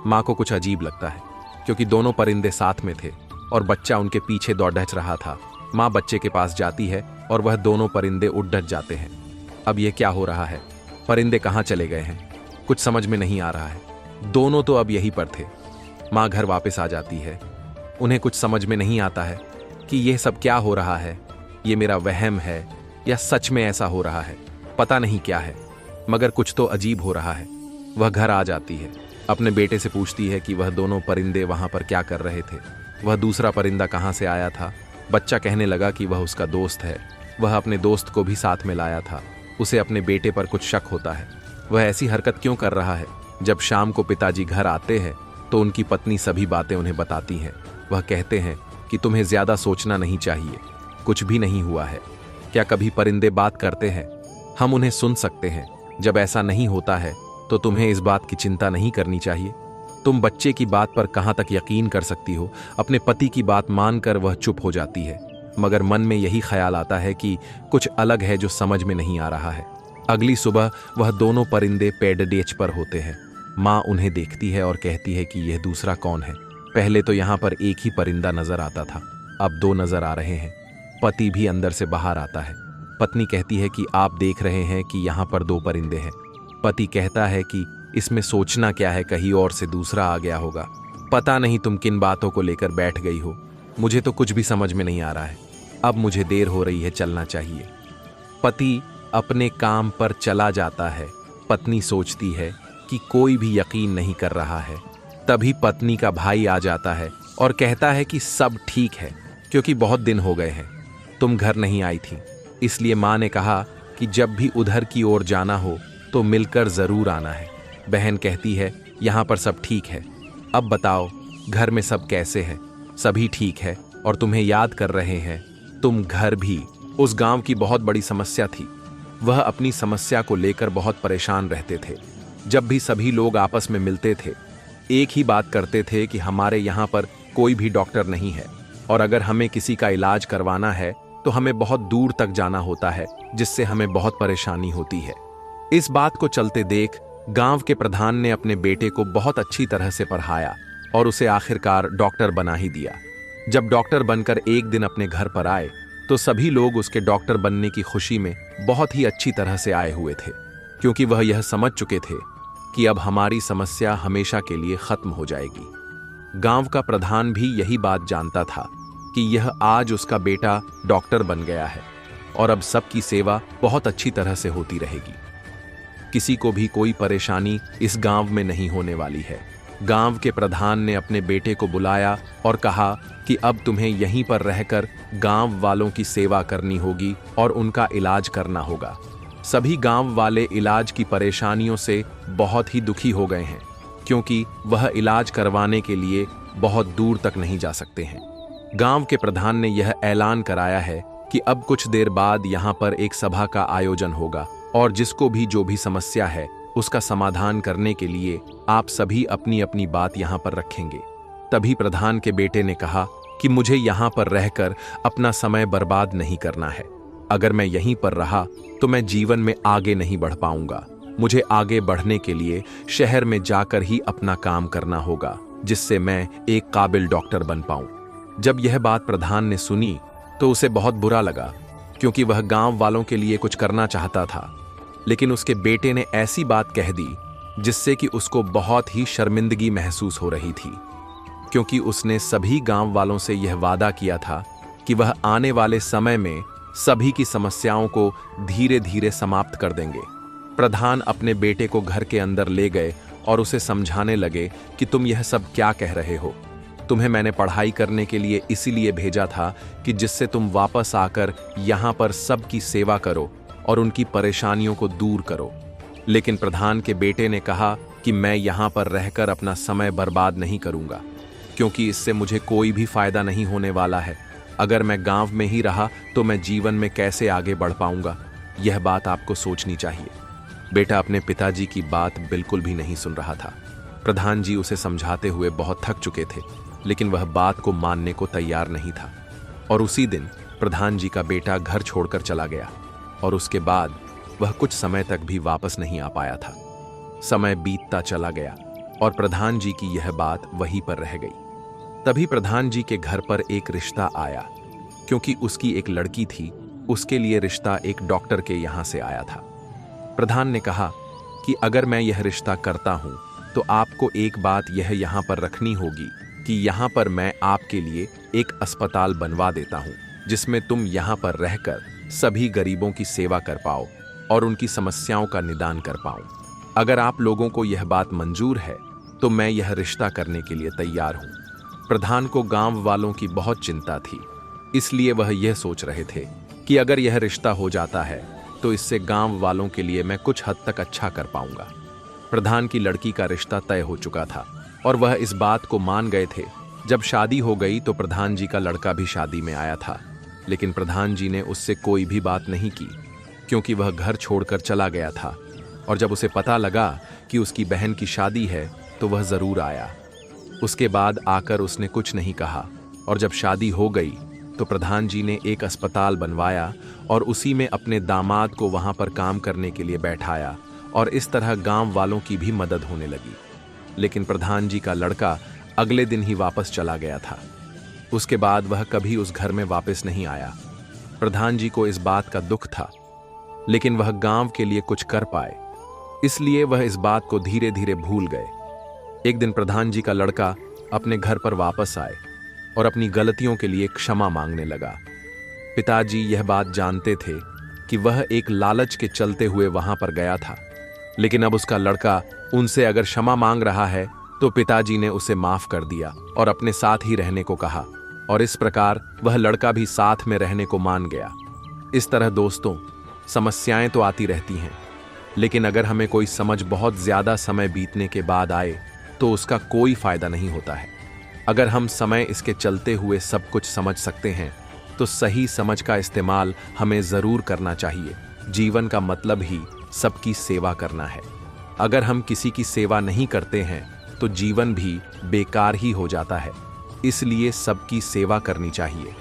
माँ को कुछ अजीब लगता है क्योंकि दोनों परिंदे साथ में थे और बच्चा उनके पीछे दौड़ रहा था। माँ बच्चे के पास जाती है और वह दोनों परिंदे उड़ जाते हैं। अब यह क्या हो रहा है? परिंदे कहाँ चले गए हैं? कुछ समझ में नहीं आ रहा है। दोनों तो अब यहीं पर थे। माँ घर वापस आ जाती है। उन्हें कुछ समझ में नहीं आता है कि यह सब क्या हो रहा है। ये मेरा वहम है या सच में ऐसा हो रहा है? पता नहीं क्या है, मगर कुछ तो अजीब हो रहा है। वह घर आ जाती है, अपने बेटे से पूछती है कि वह दोनों परिंदे वहां पर क्या कर रहे थे, वह दूसरा परिंदा कहाँ से आया था। बच्चा कहने लगा कि वह उसका दोस्त है, वह अपने दोस्त को भी साथ में लाया था। उसे अपने बेटे पर कुछ शक होता है, वह ऐसी हरकत क्यों कर रहा है। जब शाम को पिताजी घर आते हैं तो उनकी पत्नी सभी बातें उन्हें बताती हैं। वह कहते हैं कि तुम्हें ज्यादा सोचना नहीं चाहिए, कुछ भी नहीं हुआ है। क्या कभी परिंदे बात करते हैं? हम उन्हें सुन सकते हैं। जब ऐसा नहीं होता है तो तुम्हें इस बात की चिंता नहीं करनी चाहिए। तुम बच्चे की बात पर कहां तक यकीन कर सकती हो? अपने पति की बात मानकर वह चुप हो जाती है, मगर मन में यही ख्याल आता है कि कुछ अलग है जो समझ में नहीं आ रहा है। अगली सुबह वह दोनों परिंदे PDDH पर होते हैं। माँ उन्हें देखती है और कहती है कि यह दूसरा कौन है। पहले तो यहाँ पर एक ही परिंदा नजर आता था, अब दो नजर आ रहे हैं। पति भी अंदर से बाहर आता है। पत्नी कहती है कि आप देख रहे हैं कि यहाँ पर दो परिंदे हैं। पति कहता है कि इसमें सोचना क्या है, कहीं और से दूसरा आ गया होगा। पता नहीं तुम किन बातों को लेकर बैठ गई हो, मुझे तो कुछ भी समझ में नहीं आ रहा है। अब मुझे देर हो रही है, चलना चाहिए। पति अपने काम पर चला जाता है। पत्नी सोचती है कि कोई भी यकीन नहीं कर रहा है। तभी पत्नी का भाई आ जाता है और कहता है कि सब ठीक है, क्योंकि बहुत दिन हो गए हैं, तुम घर नहीं आई थी, इसलिए माँ ने कहा कि जब भी उधर की ओर जाना हो तो मिलकर जरूर आना है। बहन कहती है यहाँ पर सब ठीक है, अब बताओ घर में सब कैसे हैं? सभी ठीक है और तुम्हें याद कर रहे हैं, तुम घर भी। उस गांव की बहुत बड़ी समस्या थी। वह अपनी समस्या को लेकर बहुत परेशान रहते थे। जब भी सभी लोग आपस में मिलते थे एक ही बात करते थे कि हमारे यहाँ पर कोई भी डॉक्टर नहीं है, और अगर हमें किसी का इलाज करवाना है तो हमें बहुत दूर तक जाना होता है, जिससे हमें बहुत परेशानी होती है। इस बात को चलते देख गांव के प्रधान ने अपने बेटे को बहुत अच्छी तरह से पढ़ाया और उसे आखिरकार डॉक्टर बना ही दिया। जब डॉक्टर बनकर एक दिन अपने घर पर आए तो सभी लोग उसके डॉक्टर बनने की खुशी में बहुत ही अच्छी तरह से आए हुए थे, क्योंकि वह यह समझ चुके थे कि अब हमारी समस्या हमेशा के लिए खत्म हो जाएगी। गांव का प्रधान भी यही बात जानता था कि यह आज उसका बेटा डॉक्टर बन गया है और अब सबकी सेवा बहुत अच्छी तरह से होती रहेगी। किसी को भी कोई परेशानी इस गांव में नहीं होने वाली है। गांव के प्रधान ने अपने बेटे को बुलाया और कहा कि अब तुम्हें यहीं पर रहकर गांव वालों की सेवा करनी होगी और उनका इलाज करना होगा। सभी गांव वाले इलाज की परेशानियों से बहुत ही दुखी हो गए हैं, क्योंकि वह इलाज करवाने के लिए बहुत दूर तक नहीं जा सकते हैं। गांव के प्रधान ने यह ऐलान कराया है कि अब कुछ देर बाद यहां पर एक सभा का आयोजन होगा और जिसको भी जो भी समस्या है उसका समाधान करने के लिए आप सभी अपनी अपनी बात यहां पर रखेंगे। तभी प्रधान के बेटे ने कहा कि मुझे यहां पर रहकर अपना समय बर्बाद नहीं करना है। अगर मैं यहीं पर रहा तो मैं जीवन में आगे नहीं बढ़ पाऊंगा। मुझे आगे बढ़ने के लिए शहर में जाकर ही अपना काम करना होगा, जिससे मैं एक काबिल डॉक्टर बन पाऊं। जब यह बात प्रधान ने सुनी तो उसे बहुत बुरा लगा, क्योंकि वह गांव वालों के लिए कुछ करना चाहता था, लेकिन उसके बेटे ने ऐसी बात कह दी जिससे कि उसको बहुत ही शर्मिंदगी महसूस हो रही थी, क्योंकि उसने सभी गांव वालों से यह वादा किया था कि वह आने वाले समय में सभी की समस्याओं को धीरे धीरे समाप्त कर देंगे। प्रधान अपने बेटे को घर के अंदर ले गए और उसे समझाने लगे कि तुम यह सब क्या कह रहे हो। तुम्हें मैंने पढ़ाई करने के लिए इसीलिए भेजा था कि जिससे तुम वापस आकर यहाँ पर सबकी सेवा करो और उनकी परेशानियों को दूर करो। लेकिन प्रधान के बेटे ने कहा कि मैं यहाँ पर रहकर अपना समय बर्बाद नहीं करूँगा, क्योंकि इससे मुझे कोई भी फायदा नहीं होने वाला है। अगर मैं गांव में ही रहा तो मैं जीवन में कैसे आगे बढ़ पाऊंगा, यह बात आपको सोचनी चाहिए। बेटा अपने पिताजी की बात बिल्कुल भी नहीं सुन रहा था। प्रधान जी उसे समझाते हुए बहुत थक चुके थे, लेकिन वह बात को मानने को तैयार नहीं था। और उसी दिन प्रधान जी का बेटा घर छोड़कर चला गया और उसके बाद वह कुछ समय तक भी वापस नहीं आ पाया था। समय बीतता चला गया और प्रधान जी की यह बात वहीं पर रह गई। तभी प्रधान जी के घर पर एक रिश्ता आया, क्योंकि उसकी एक लड़की थी। उसके लिए रिश्ता एक डॉक्टर के यहाँ से आया था। प्रधान ने कहा कि अगर मैं यह रिश्ता करता हूं तो आपको एक बात यह यहाँ पर रखनी होगी कि यहाँ पर मैं आपके लिए एक अस्पताल बनवा देता हूँ, जिसमें तुम यहाँ पर रहकर सभी गरीबों की सेवा कर पाओ और उनकी समस्याओं का निदान कर पाओ। अगर आप लोगों को यह बात मंजूर है तो मैं यह रिश्ता करने के लिए तैयार हूँ। प्रधान को गांव वालों की बहुत चिंता थी, इसलिए वह यह सोच रहे थे कि अगर यह रिश्ता हो जाता है तो इससे गांव वालों के लिए मैं कुछ हद तक अच्छा कर पाऊंगा। प्रधान की लड़की का रिश्ता तय हो चुका था और वह इस बात को मान गए थे। जब शादी हो गई तो प्रधान जी का लड़का भी शादी में आया था, लेकिन प्रधान जी ने उससे कोई भी बात नहीं की, क्योंकि वह घर छोड़कर चला गया था। और जब उसे पता लगा कि उसकी बहन की शादी है तो वह जरूर आया। उसके बाद आकर उसने कुछ नहीं कहा, और जब शादी हो गई तो प्रधान जी ने एक अस्पताल बनवाया और उसी में अपने दामाद को वहां पर काम करने के लिए बैठाया, और इस तरह गांव वालों की भी मदद होने लगी। लेकिन प्रधान जी का लड़का अगले दिन ही वापस चला गया था। उसके बाद वह कभी उस घर में वापस नहीं आया। प्रधान जी को इस बात का दुख था, लेकिन वह गांव के लिए कुछ कर पाए, इसलिए वह इस बात को धीरे धीरे भूल गए। एक दिन प्रधान जी का लड़का अपने घर पर वापस आए और अपनी गलतियों के लिए क्षमा मांगने लगा। पिताजी यह बात जानते थे कि वह एक लालच के चलते हुए वहां पर गया था, लेकिन अब उसका लड़का उनसे अगर क्षमा मांग रहा है तो पिताजी ने उसे माफ कर दिया और अपने साथ ही रहने को कहा, और इस प्रकार वह लड़का भी साथ में रहने को मान गया। इस तरह दोस्तों, समस्याएं तो आती रहती हैं, लेकिन अगर हमें कोई समझ बहुत ज्यादा समय बीतने के बाद आए तो उसका कोई फायदा नहीं होता है। अगर हम समय इसके चलते हुए सब कुछ समझ सकते हैं तो सही समझ का इस्तेमाल हमें जरूर करना चाहिए। जीवन का मतलब ही सबकी सेवा करना है। अगर हम किसी की सेवा नहीं करते हैं तो जीवन भी बेकार ही हो जाता है। इसलिए सबकी सेवा करनी चाहिए।